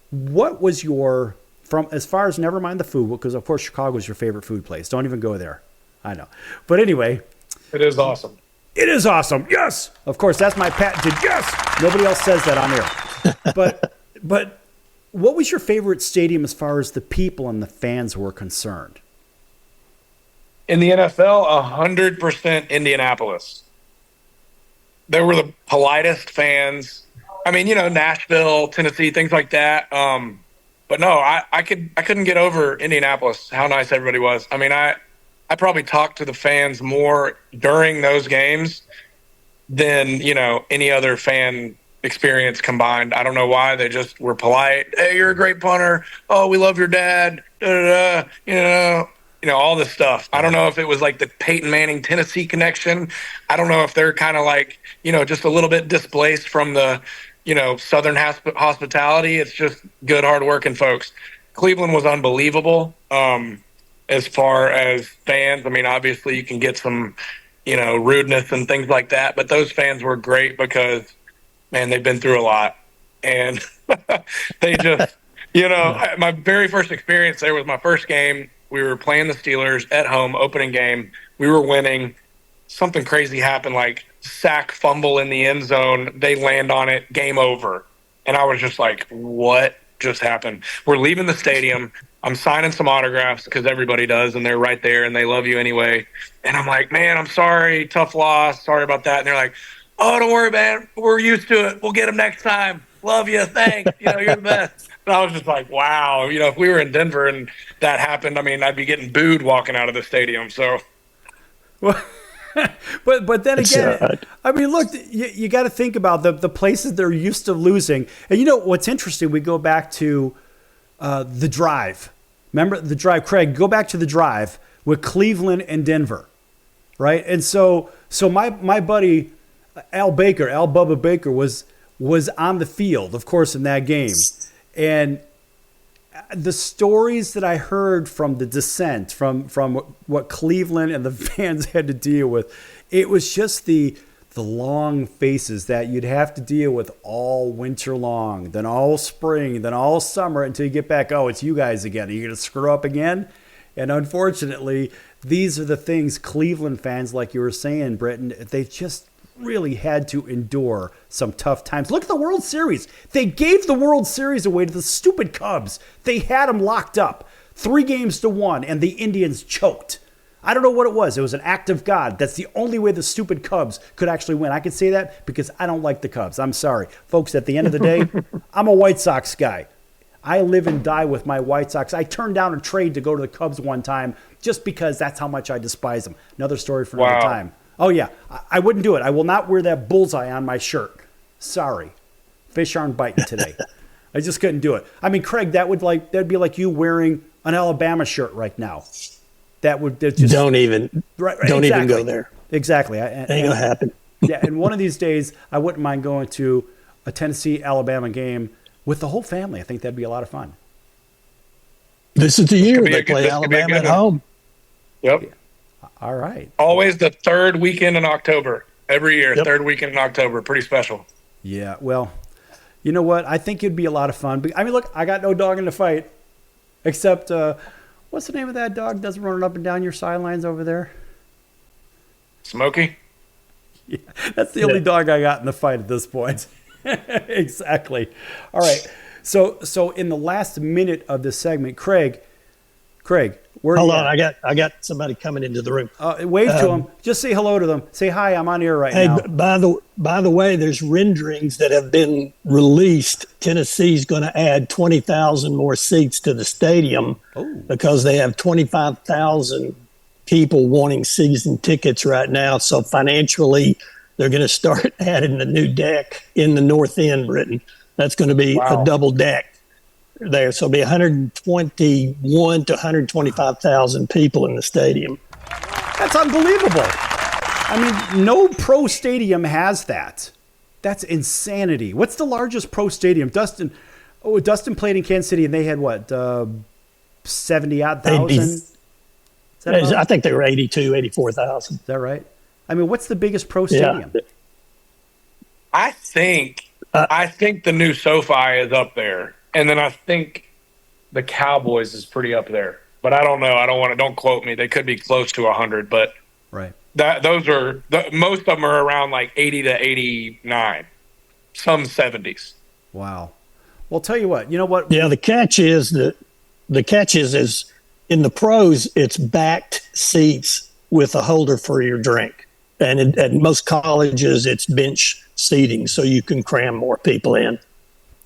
Speaker 2: what was your, from as far as, never mind the food, because of course Chicago is your favorite food place. Don't even go there. I know. But anyway.
Speaker 5: It is awesome.
Speaker 2: It is awesome. Yes. Of course, that's my patented yes. Nobody else says that on air. But what was your favorite stadium as far as the people and the fans were concerned?
Speaker 5: In the NFL, 100% Indianapolis. They were the politest fans. I mean, Nashville, Tennessee, things like that. But no, I couldn't get over Indianapolis, how nice everybody was. I mean, I probably talked to the fans more during those games than, any other fan experience combined. I don't know why. They just were polite. Hey, you're a great punter. Oh, we love your dad. Da, da, da. All this stuff. I don't know if it was like the Peyton Manning Tennessee connection. I don't know if they're kind of like, just a little bit displaced from the, Southern hospitality. It's just good, hardworking folks. Cleveland was unbelievable. As far as fans, I mean, obviously you can get some, rudeness and things like that, but those fans were great because, man, they've been through a lot. And they just, my very first experience there was my first game. We were playing the Steelers at home, opening game. We were winning. Something crazy happened, like sack fumble in the end zone. They land on it, game over. And I was just like, what just happened? We're leaving the stadium. I'm signing some autographs because everybody does, and they're right there, and they love you anyway. And I'm like, man, I'm sorry. Tough loss. Sorry about that. And they're like, oh, don't worry, man. We're used to it. We'll get them next time. Love you. Thanks. You're the best. And I was just like, wow. If we were in Denver and that happened, I mean, I'd be getting booed walking out of the stadium. So,
Speaker 2: well, but then again, I mean, look, you got to think about the places they're used to losing. And what's interesting? We go back to the drive. Remember the drive, Craig? Go back to the drive with Cleveland and Denver, right? And so my buddy Al Bubba Baker was on the field, of course, in that game, and the stories that I heard from the dissent, from what Cleveland and the fans had to deal with, it was just the long faces that you'd have to deal with all winter long, then all spring, then all summer until you get back. Oh, it's you guys again. Are you going to screw up again? And unfortunately, these are the things Cleveland fans, like you were saying, Britton, they just really had to endure some tough times. Look at the World Series. They gave the World Series away to the stupid Cubs. They had them locked up 3-1, and the Indians choked. I don't know what it was. It was an act of God. That's the only way the stupid Cubs could actually win. I can say that because I don't like the Cubs. I'm sorry. Folks, at the end of the day, I'm a White Sox guy. I live and die with my White Sox. I turned down a trade to go to the Cubs one time just because that's how much I despise them. Another story for another time. Oh, yeah. I wouldn't do it. I will not wear that bullseye on my shirt. Sorry. Fish aren't biting today. I just couldn't do it. I mean, Craig, that'd be like you wearing an Alabama shirt right now. Don't even go there. Exactly.
Speaker 3: Ain't gonna happen.
Speaker 2: Yeah, and one of these days, I wouldn't mind going to a Tennessee-Alabama game with the whole family. I think that'd be a lot of fun.
Speaker 3: This is the year they play Alabama at home.
Speaker 5: Yep.
Speaker 2: Yeah. All right.
Speaker 5: Always the third weekend in October. Every year, third weekend in October. Pretty special.
Speaker 2: Yeah, well, you know what? I think it'd be a lot of fun. I mean, look, I got no dog in the fight, except what's the name of that dog that's running up and down your sidelines over there?
Speaker 5: Smokey?
Speaker 2: Yeah, that's the only dog I got in the fight at this point. Exactly. All right. So in the last minute of this segment, Craig, where
Speaker 3: Hold on, I got somebody coming into the room.
Speaker 2: Wave to them. Just say hello to them. Say hi. I'm on air now.
Speaker 3: By the way, there's renderings that have been released. Tennessee's going to add 20,000 more seats to the stadium because they have 25,000 people wanting season tickets right now. So financially, they're going to start adding the new deck in the north end, Britain. That's going to be a double deck there. So it'll be 121 to 125,000 people in the stadium.
Speaker 2: That's unbelievable. I mean, no pro stadium has that. That's insanity. What's the largest pro stadium? Dustin played in Kansas City, and they had what, 70-odd thousand?
Speaker 3: I think they were 82, 84,000.
Speaker 2: Is that right? I mean, what's the biggest pro stadium?
Speaker 3: Yeah.
Speaker 5: I think the new SoFi is up there, and then I think the Cowboys is pretty up there. But I don't know. Don't quote me. They could be close to 100, but
Speaker 2: right.
Speaker 5: Most of them are around like 80 to 89, some 70s.
Speaker 2: Wow. Well, tell you what. You know what?
Speaker 3: Yeah. The catch is in the pros, it's backed seats with a holder for your drink, and at most colleges, it's bench seating, so you can cram more people in.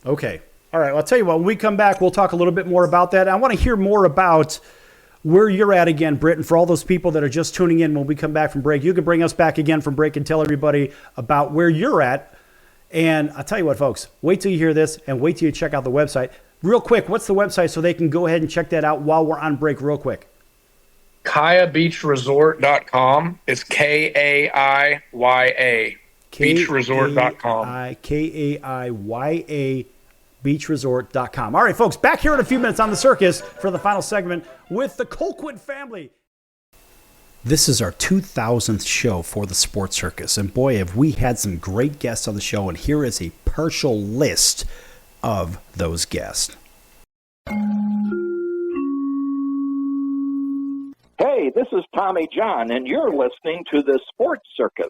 Speaker 2: Okay. All right. Well, I'll tell you what. When we come back, we'll talk a little bit more about that. I want to hear more about where you're at again, Britton, for all those people that are just tuning in when we come back from break. You can bring us back again from break and tell everybody about where you're at. And I'll tell you what, folks, wait till you hear this and wait till you check out the website. Real quick, what's the website so they can go ahead and check that out while we're on break real quick?
Speaker 5: KayaBeachResort.com. It's Kaiya. Beachresort.com.
Speaker 2: Kaiya. Beachresort.com. All right, folks, back here in a few minutes on the circus for the final segment with the Colquitt family. This is our 2000th show for the Sports Circus, and boy, have we had some great guests on the show, and here is a partial list of those guests.
Speaker 11: Hey, this is Tommy John, and you're listening to the Sports Circus.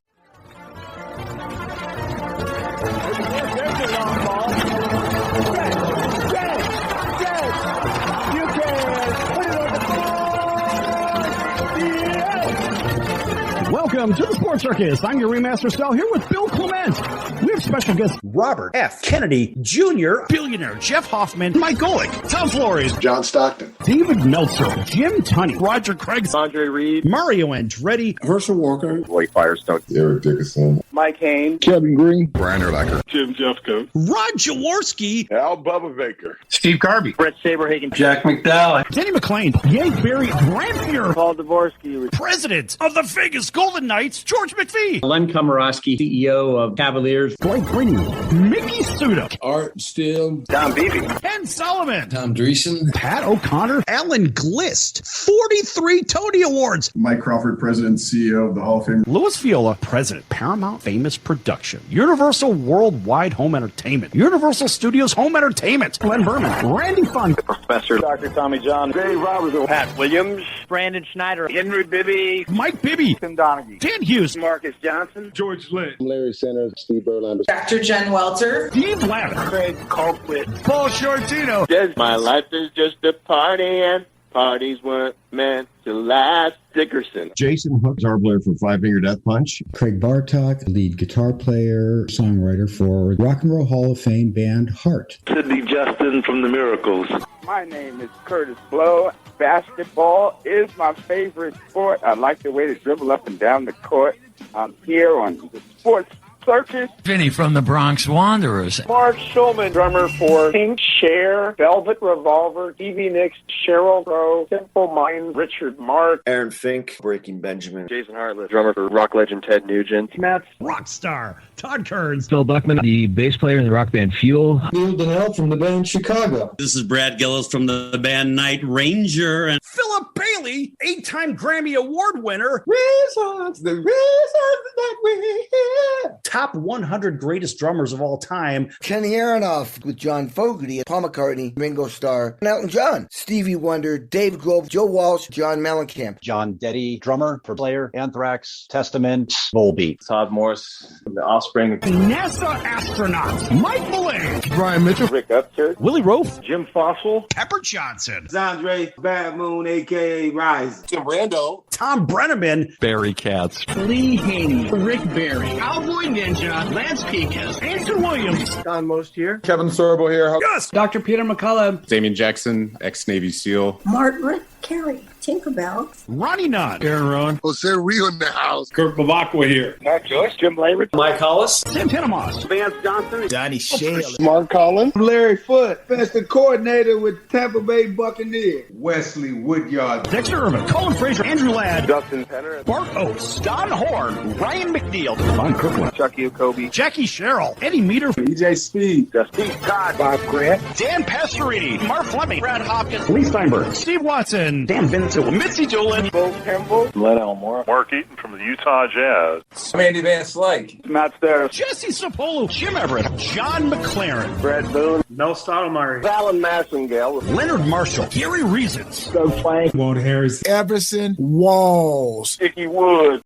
Speaker 2: Welcome to the Sports Circus. I'm your Ringmaster Sal here with Bill Clement. We have special guests Robert F. Kennedy Jr., billionaire Jeff Hoffman, Mike Golick, Tom Flores,
Speaker 12: John Stockton,
Speaker 2: David Meltzer, Jim Tunney, Roger Craig,
Speaker 13: Andre Reed,
Speaker 2: Mario Andretti,
Speaker 12: Herschel Walker,
Speaker 13: Blake Firestone,
Speaker 12: Eric Dickerson,
Speaker 11: Mike Haynes,
Speaker 12: Kevin Green, Brian Urlacher,
Speaker 13: Jim Jeffcoat,
Speaker 2: Rod Jaworski,
Speaker 12: Al Bubba Baker,
Speaker 13: Steve Carby,
Speaker 11: Brett Saberhagen,
Speaker 13: Jack McDowell,
Speaker 2: Danny McClain, Yank Barry, Grant Fuhrer,
Speaker 11: Paul Dvorsky,
Speaker 2: President of the Vegas Golden Knights, George McPhee,
Speaker 14: Len Komorowski, CEO of Cavaliers,
Speaker 2: Blake Greenwood, Mickey Suda,
Speaker 12: Art Steele,
Speaker 11: Tom Beebe,
Speaker 2: Ken Solomon,
Speaker 12: Tom Dreesen,
Speaker 2: Pat O'Connor, Alan Glist, 43 Tony Awards,
Speaker 12: Mike Crawford, President and CEO of the Hall of Fame,
Speaker 2: Louis Viola, President, Paramount Famous Production, Universal Worldwide Home Entertainment, Universal Studios Home Entertainment, Glenn Berman, Randy Fun,
Speaker 11: Professor Dr. Tommy John, Dave Robertson, Pat Williams,
Speaker 7: Brandon Schneider,
Speaker 11: Henry Bibby,
Speaker 2: Mike Bibby,
Speaker 11: Tim Donaghy,
Speaker 2: Dan Hughes,
Speaker 11: Marcus Johnson,
Speaker 12: George Litt,
Speaker 15: Larry Sanders, Steve Berlander,
Speaker 16: Dr. Jen Welter,
Speaker 2: Steve Ladder,
Speaker 11: Craig Colquitt,
Speaker 2: Paul Shortino.
Speaker 13: My life is just a party, and parties weren't meant to last. Dickerson,
Speaker 12: Jason Hook, Zarbler for Five Finger Death Punch,
Speaker 17: Craig Bartok, lead guitar player, songwriter for Rock and Roll Hall of Fame band Heart.
Speaker 13: Sidney Justin from the Miracles.
Speaker 11: My name is Curtis Blow. Basketball is my favorite sport. I like the way they dribble up and down the court. I'm here on the Sports Circus.
Speaker 18: Vinny from the Bronx Wanderers.
Speaker 11: Mark Schulman, drummer for Pink, Cher, Velvet Revolver, TV Nicks, Sheryl Crow, Simple Mind, Richard Mark,
Speaker 19: Aaron Fink, Breaking Benjamin,
Speaker 13: Jason Hartless, drummer for rock legend Ted Nugent,
Speaker 11: Matt
Speaker 2: Rockstar, Todd Kearns,
Speaker 20: Phil Buckman, the bass player in the rock band Fuel,
Speaker 15: Neil Donnell from the band Chicago.
Speaker 21: This is Brad Gillis from the band Night Ranger, and
Speaker 2: Philip Bailey, 8-time Grammy Award winner.
Speaker 15: Reasons, the reasons that we're here.
Speaker 2: top 100 greatest drummers of all time.
Speaker 16: Kenny Aronoff with John Fogerty, Paul McCartney, Ringo Starr, and Elton John, Stevie Wonder, Dave Grohl, Joe Walsh, John Mellencamp.
Speaker 22: John Detty, drummer for Slayer, Anthrax, Testament, Volbeat.
Speaker 23: Todd Morris, The Offspring.
Speaker 2: NASA astronaut, Mike Mullane,
Speaker 24: Brian Mitchell,
Speaker 11: Rick Upchurch,
Speaker 2: Willie Rofe,
Speaker 24: Jim Fossil,
Speaker 2: Pepper Johnson,
Speaker 25: Andre Bad Moon, a.k.a. Rise,
Speaker 24: Tim Rando,
Speaker 2: Tom Brenneman,
Speaker 26: Barry Katz,
Speaker 27: Lee Haney, Rick Barry, Cowboy Ninja, Lance Pekas,
Speaker 2: Andrew Williams,
Speaker 25: Don Most here,
Speaker 24: Kevin Sorbo here,
Speaker 2: yes,
Speaker 27: Dr. Peter McCullough,
Speaker 28: Damian Jackson, ex-Navy SEAL,
Speaker 29: Margaret Carey, Tinkerbell,
Speaker 2: Ronnie Nunn,
Speaker 28: Aaron Rowan,
Speaker 24: Jose Rio in the house,
Speaker 28: Kurt Bavacqua here,
Speaker 11: Matt Joyce, Jim Labor,
Speaker 27: Mike Hollis,
Speaker 2: Sam Tenemos,
Speaker 11: Vance Johnson,
Speaker 25: Donnie Shale,
Speaker 24: Mark Collins,
Speaker 25: Larry Foote, Defensive Coordinator with Tampa Bay Buccaneers, Wesley Woodyard,
Speaker 2: Dexter Irvin, Colin Fraser, Andrew Ladd,
Speaker 11: Dustin Penner,
Speaker 2: Bart Oates, Don Horn, Ryan McNeil,
Speaker 11: Von Kirkland, Chucky Okobe,
Speaker 2: Jackie Sherrill, Eddie Meter,
Speaker 25: EJ Speed,
Speaker 11: Steve Scott, Bob Grant,
Speaker 2: Dan Pastorini, Mark Fleming,
Speaker 27: Brad Hopkins,
Speaker 2: Lee Steinberg, Steve Watson, Dan Vincent, Mitzi Jolin,
Speaker 11: Bo Campbell,
Speaker 25: Len Elmore,
Speaker 6: Mark Eaton from the Utah Jazz,
Speaker 25: Randy Van Slyke,
Speaker 11: Matt Starr,
Speaker 2: Jesse Sapolo, Jim Everett, John McLaren,
Speaker 11: Brad Boone,
Speaker 25: Mel Stoudemire,
Speaker 11: Alan Massengale,
Speaker 2: Leonard Marshall, Gary Reasons,
Speaker 11: Doug Plank,
Speaker 25: Walt Harris,
Speaker 24: Everson Walls,
Speaker 11: Dickie Wood.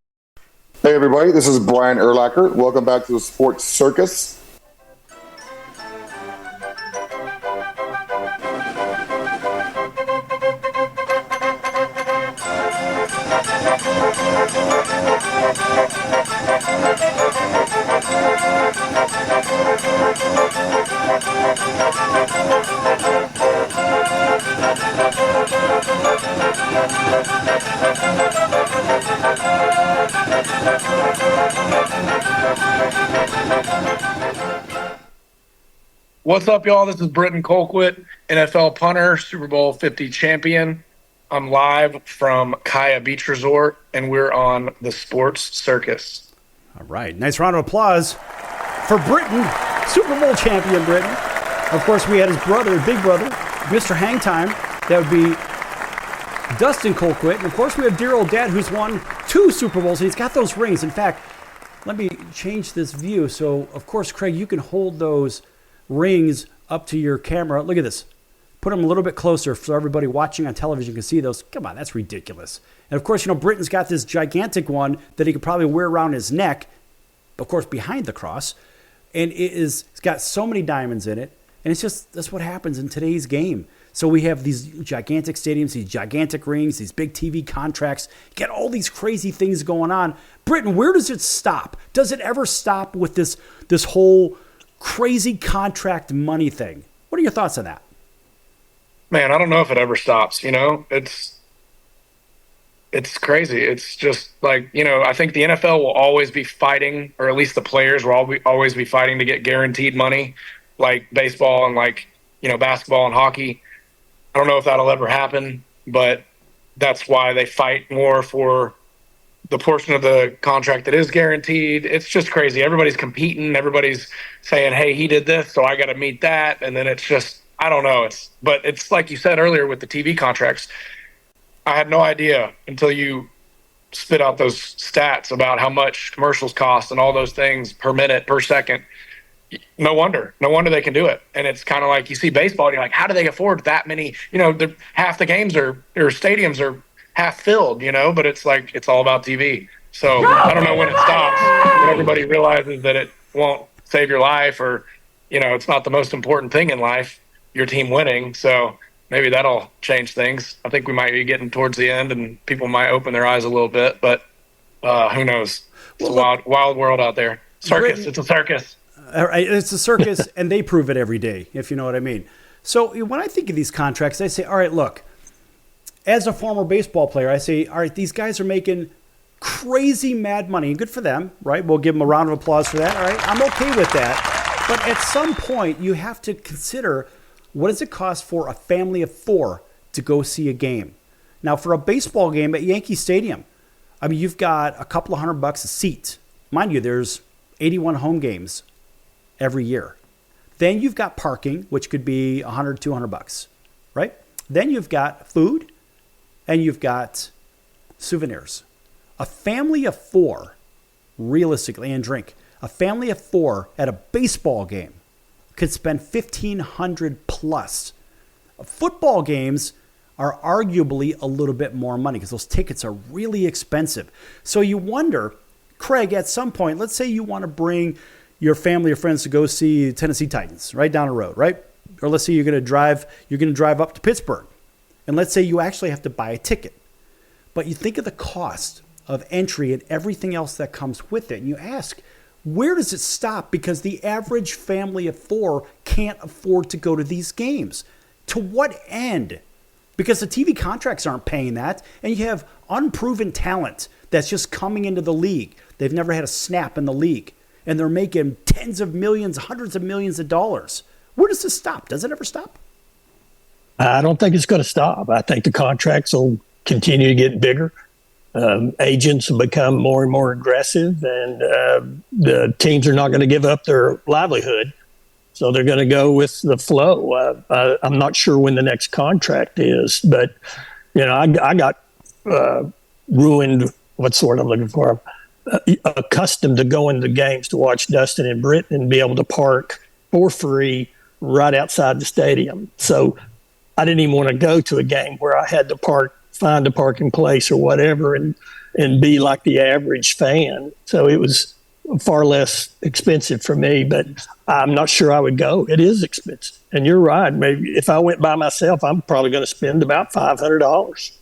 Speaker 30: Hey everybody, this is Brian Urlacher. Welcome back to the Sports Circus.
Speaker 5: What's up, y'all? This is Britton Colquitt, NFL punter, Super Bowl 50 champion. I'm live from Kaya Beach Resort, and we're on the Sports Circus.
Speaker 2: All right. Nice round of applause for Britton, Super Bowl champion Britton. Of course, we had his brother, big brother, Mr. Hangtime. That would be Dustin Colquitt. And, of course, we have dear old dad who's won 2 Super Bowls, and he's got those rings. In fact, let me change this view. So, of course, Craig, you can hold those rings up to your camera. Look at this. Put them a little bit closer so everybody watching on television can see those. Come on, that's ridiculous. And of course, you know, Britton's got this gigantic one that he could probably wear around his neck, of course, behind the cross. And it's got so many diamonds in it. And it's just, that's what happens in today's game. So we have these gigantic stadiums, these gigantic rings, these big TV contracts, get all these crazy things going on. Britton, where does it stop? Does it ever stop with this whole crazy contract money thing? What are your thoughts on that?
Speaker 5: Man, I don't know if it ever stops, you know? It's crazy. It's just like, you know, I think the NFL will always be fighting, or at least the players will always be fighting to get guaranteed money, like baseball and like, you know, basketball and hockey. I don't know if that'll ever happen, but that's why they fight more for the portion of the contract that is guaranteed. It's just crazy. Everybody's competing. Everybody's saying, hey, he did this, so I got to meet that. And then it's just, I don't know. But it's like you said earlier with the TV contracts. I had no idea until you spit out those stats about how much commercials cost and all those things per minute, per second. No wonder they can do it. And it's kind of like you see baseball, and you're like, how do they afford that many? You know, half the games or stadiums are half filled, you know, but it's like, it's all about TV. So I don't know when it stops, when everybody realizes that it won't save your life, or, you know, it's not the most important thing in life, your team winning. So maybe that'll change things. I think we might be getting towards the end and people might open their eyes a little bit, but who knows? It's a wild world out there. Circus. It's a circus.
Speaker 2: It's a circus, and they prove it every day, if you know what I mean. So when I think of these contracts, I say, all right, look, as a former baseball player, I say, all right, these guys are making crazy mad money, and good for them, right? We'll give them a round of applause for that, all right? I'm okay with that. But at some point, you have to consider, what does it cost for a family of 4 to go see a game? Now, for a baseball game at Yankee Stadium, I mean, you've got a couple of $100 a seat. Mind you, there's 81 home games every year. Then you've got parking, which could be $100, $200, right? Then you've got food, and you've got souvenirs. A family of 4, realistically, and drink. A family of 4 at a baseball game could spend $1,500 plus. Football games are arguably a little bit more money because those tickets are really expensive. So you wonder, Craig, at some point, let's say you want to bring your family or friends to go see Tennessee Titans right down the road, right? Or let's say you're going to drive up to Pittsburgh. And let's say you actually have to buy a ticket. But you think of the cost of entry and everything else that comes with it. And you ask, where does it stop? Because the average family of 4 can't afford to go to these games. To what end? Because the TV contracts aren't paying that. And you have unproven talent that's just coming into the league. They've never had a snap in the league. And they're making tens of millions, hundreds of millions of dollars. Where does this stop? Does it ever stop?
Speaker 1: I don't think it's going to stop. I think the contracts will continue to get bigger. Agents will become more and more aggressive, and the teams are not going to give up their livelihood. So they're going to go with the flow. I'm not sure when the next contract is, but I got ruined. What's the word I'm looking for? Accustomed to going to games to watch Dustin and Britton and be able to park for free right outside the stadium. So I didn't even want to go to a game where I had to find a parking place or whatever and be like the average fan. So it was far less expensive for me, but I'm not sure I would go. It is expensive. And you're right. Maybe if I went by myself, I'm probably going to spend about $500.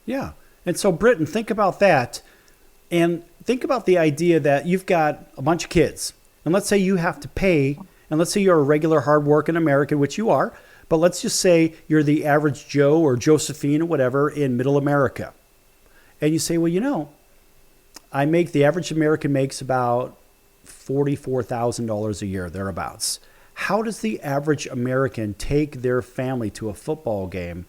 Speaker 2: Yeah. And so, Britton, think about that. And think about the idea that you've got a bunch of kids. And let's say you have to pay, and let's say you're a regular hardworking American, which you are, but let's just say you're the average Joe or Josephine or whatever in middle America. And you say, well, the average American makes about $44,000 a year, thereabouts. How does the average American take their family to a football game?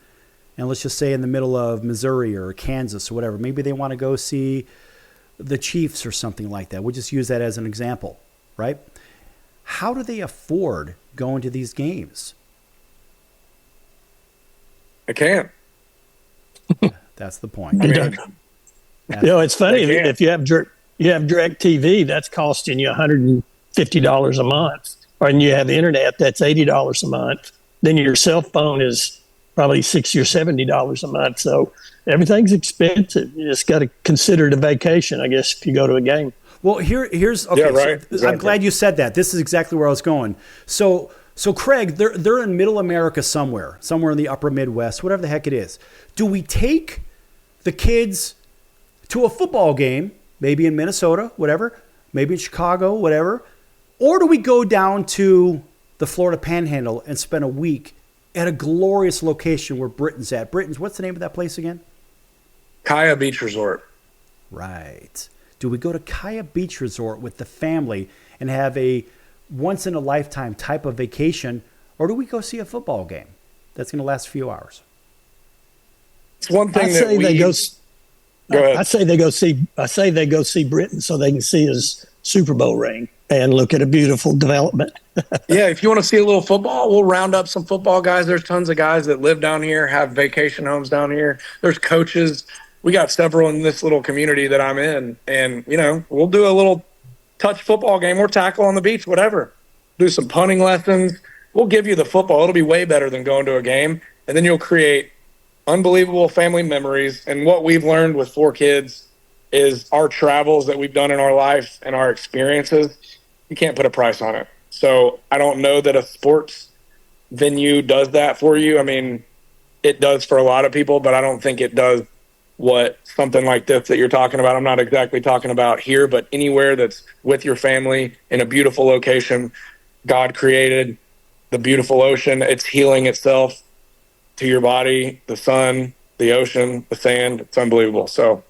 Speaker 2: And let's just say in the middle of Missouri or Kansas or whatever, maybe they want to go see the Chiefs or something like that. We'll just use that as an example, right? How do they afford going to these games?
Speaker 5: I can't.
Speaker 2: That's the point.
Speaker 1: It's funny if you have direct TV, that's costing you $150 a month, and you have the internet, that's $80 a month. Then your cell phone is probably $60 or $70 a month. So everything's expensive. You just got to consider it a vacation, I guess, if you go to a game.
Speaker 2: Well, here's okay.
Speaker 5: Yeah, right.
Speaker 2: So
Speaker 5: exactly.
Speaker 2: I'm glad you said that. This is exactly where I was going. So Craig, they're in Middle America somewhere in the Upper Midwest, whatever the heck it is. Do we take the kids to a football game, maybe in Minnesota, whatever, maybe in Chicago, whatever, or do we go down to the Florida Panhandle and spend a week at a glorious location where Britton's at? Britton's, what's the name of that place again?
Speaker 5: Kaya Beach Resort.
Speaker 2: Right. Do we go to Kaya Beach Resort with the family and have a once-in-a-lifetime type of vacation, or do we go see a football game that's going to last a few hours?
Speaker 5: It's one thing
Speaker 1: I say they go see Britton so they can see his Super Bowl ring and look at a beautiful development.
Speaker 5: Yeah, if you want to see a little football, we'll round up some football guys. There's tons of guys that live down here, have vacation homes down here. There's coaches. We got several in this little community that I'm in. And, we'll do a little touch football game or tackle on the beach, whatever. Do some punting lessons. We'll give you the football. It'll be way better than going to a game. And then you'll create unbelievable family memories. And what we've learned with 4 kids is our travels that we've done in our life and our experiences. You can't put a price on it. So I don't know that a sports venue does that for you. I mean, it does for a lot of people, but I don't think it does what something like this that you're talking about. I'm not exactly talking about here, but anywhere that's with your family in a beautiful location. God created the beautiful ocean. It's healing itself to your body, the sun, the ocean, the sand. It's unbelievable. So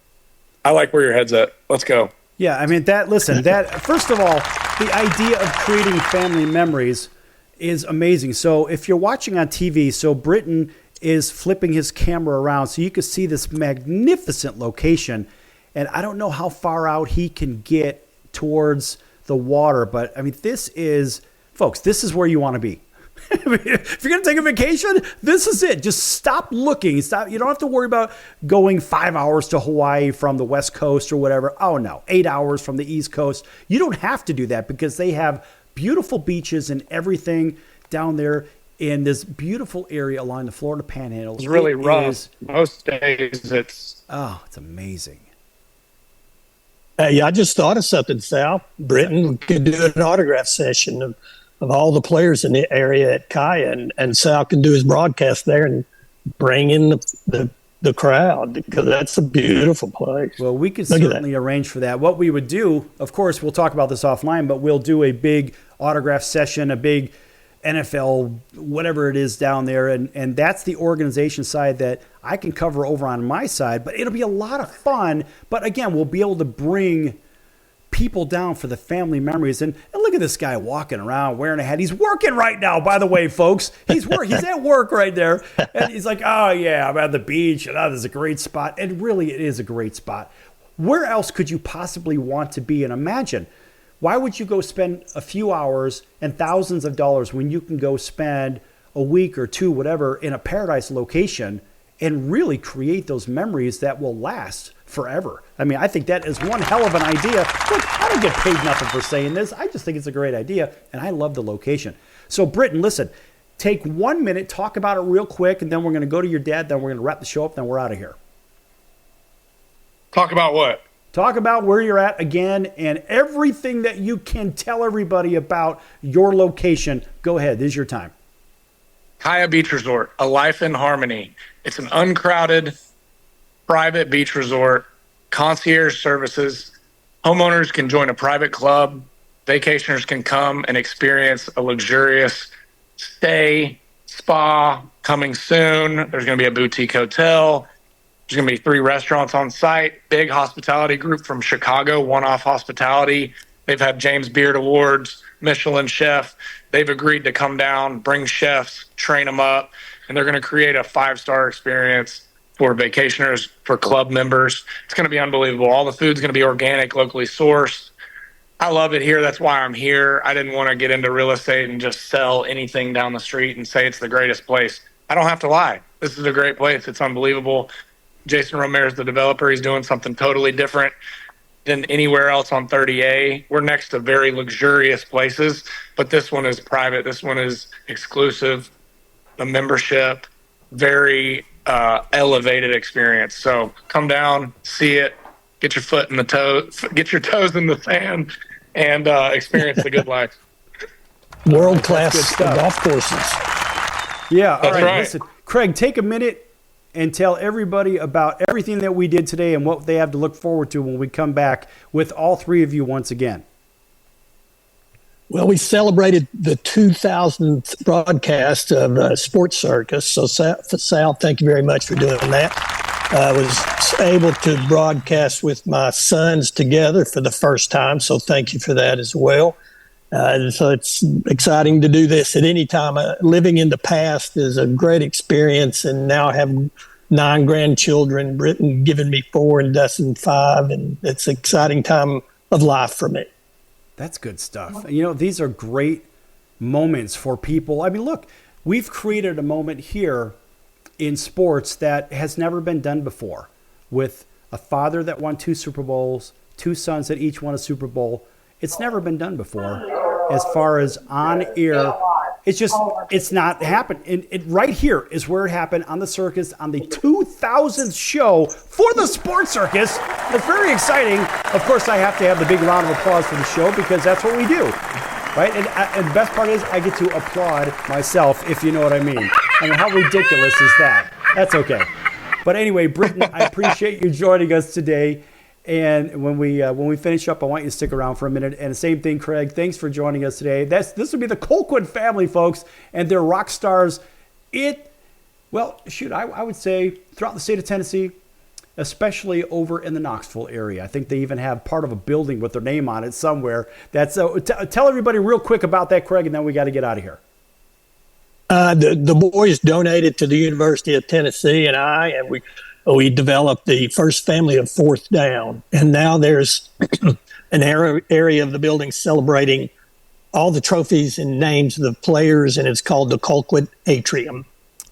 Speaker 5: I like where your head's at. Let's go.
Speaker 2: Yeah, I mean, first of all, the idea of creating family memories is amazing. So if you're watching on TV, so Britton is flipping his camera around so you can see this magnificent location. And I don't know how far out he can get towards the water, but I mean, this is where you want to be. If you're going to take a vacation, this is it. Just stop looking. Stop. You don't have to worry about going 5 hours to Hawaii from the West Coast or whatever. Oh, no. 8 hours from the East Coast. You don't have to do that because they have beautiful beaches and everything down there in this beautiful area along the Florida Panhandle.
Speaker 5: It's really rough. Most days it's
Speaker 2: amazing.
Speaker 1: Hey, I just thought of something, Sal. Britain could do an autograph session of all the players in the area at Kaya, and Sal can do his broadcast there and bring in the crowd, because that's a beautiful place.
Speaker 2: Well, we could certainly arrange for that. What we would do, of course, we'll talk about this offline, but we'll do a big autograph session, a big NFL, whatever it is down there. And that's the organization side that I can cover over on my side, but it'll be a lot of fun. But again, we'll be able to bring people down for the family memories. And look at this guy walking around wearing a hat. He's working right now, by the way, folks. He's at work right there. And he's like, oh yeah, I'm at the beach and this is a great spot. And really it is a great spot. Where else could you possibly want to be? And imagine, why would you go spend a few hours and thousands of dollars when you can go spend a week or two, whatever, in a paradise location and really create those memories that will last forever? I mean, I think that is one hell of an idea. Look, I don't get paid nothing for saying this. I just think it's a great idea, and I love the location. So, Britton, listen, take 1 minute, talk about it real quick, and then we're going to go to your dad, then we're going to wrap the show up, then we're out of here.
Speaker 5: Talk about what?
Speaker 2: Talk about where you're at again and everything that you can tell everybody about your location. Go ahead. This is your time.
Speaker 5: Kaya Beach Resort, a life in harmony. It's an uncrowded, private beach resort, concierge services. Homeowners can join a private club. Vacationers can come and experience a luxurious stay, spa coming soon. There's going to be a boutique hotel. There's going to be 3 restaurants on site, big hospitality group from Chicago, One-Off Hospitality. They've had James Beard Awards, Michelin chef. They've agreed to come down, bring chefs, train them up, and they're going to create a 5-star experience for vacationers, for club members. It's going to be unbelievable. All the food's going to be organic, locally sourced. I love it here. That's why I'm here. I didn't want to get into real estate and just sell anything down the street and say it's the greatest place. I don't have to lie. This is a great place. It's unbelievable. Jason Romero is the developer. He's doing something totally different than anywhere else on 30A. We're next to very luxurious places, but this one is private. This one is exclusive, a membership, very elevated experience. So come down, see it, get your foot in the get your toes in the sand, and experience the good life.
Speaker 1: World-class golf courses.
Speaker 2: Yeah, all
Speaker 5: That's right.
Speaker 2: Listen, Craig, take a minute and tell everybody about everything that we did today and what they have to look forward to when we come back with all 3 of you once again.
Speaker 1: Well, we celebrated the 2000th broadcast of Sports Circus. So, Sal, thank you very much for doing that. I was able to broadcast with my sons together for the first time, so thank you for that as well. So it's exciting to do this at any time. Living in the past is a great experience, and now I have 9 grandchildren, Britton giving me 4 and Dustin 5, and it's an exciting time of life for me.
Speaker 2: That's good stuff. You know, these are great moments for people. I mean, look, we've created a moment here in sports that has never been done before, with a father that won 2 Super Bowls, 2 sons that each won a Super Bowl. It's never been done before. As far as on air, it's not happened. It right here is where it happened on the circus on the 2000th show for the Sports Circus. It's very exciting. Of course, I have to have the big round of applause for the show because that's what we do, right? And the best part is I get to applaud myself, if you know what I mean. I mean, how ridiculous is that? That's okay. But anyway, Britton, I appreciate you joining us today. And when we finish up, I want you to stick around for a minute. And the same thing, Craig. Thanks for joining us today. This would be the Colquitt family, folks, and they're rock stars. I would say throughout the state of Tennessee, especially over in the Knoxville area. I think they even have part of a building with their name on it somewhere. Tell everybody real quick about that, Craig, and then we got to get out of here.
Speaker 1: The boys donated to the University of Tennessee, and we developed the first family of Fourth Down. And now there's an area of the building celebrating all the trophies and names of the players, and it's called the Colquitt Atrium.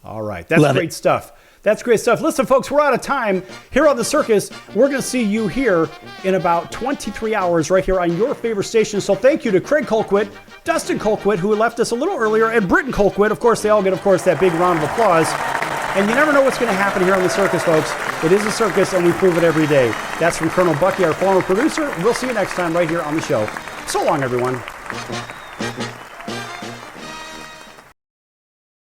Speaker 2: All right. That's
Speaker 1: Love
Speaker 2: great
Speaker 1: it.
Speaker 2: stuff. That's great stuff. Listen, folks, we're out of time here on the Circus. We're going to see you here in about 23 hours right here on your favorite station. So thank you to Craig Colquitt, Dustin Colquitt, who left us a little earlier, and Britton Colquitt. Of course, they all get, that big round of applause. And you never know what's going to happen here on the Circus, folks. It is a circus, and we prove it every day. That's from Colonel Bucky, our former producer. We'll see you next time right here on the show. So long, everyone.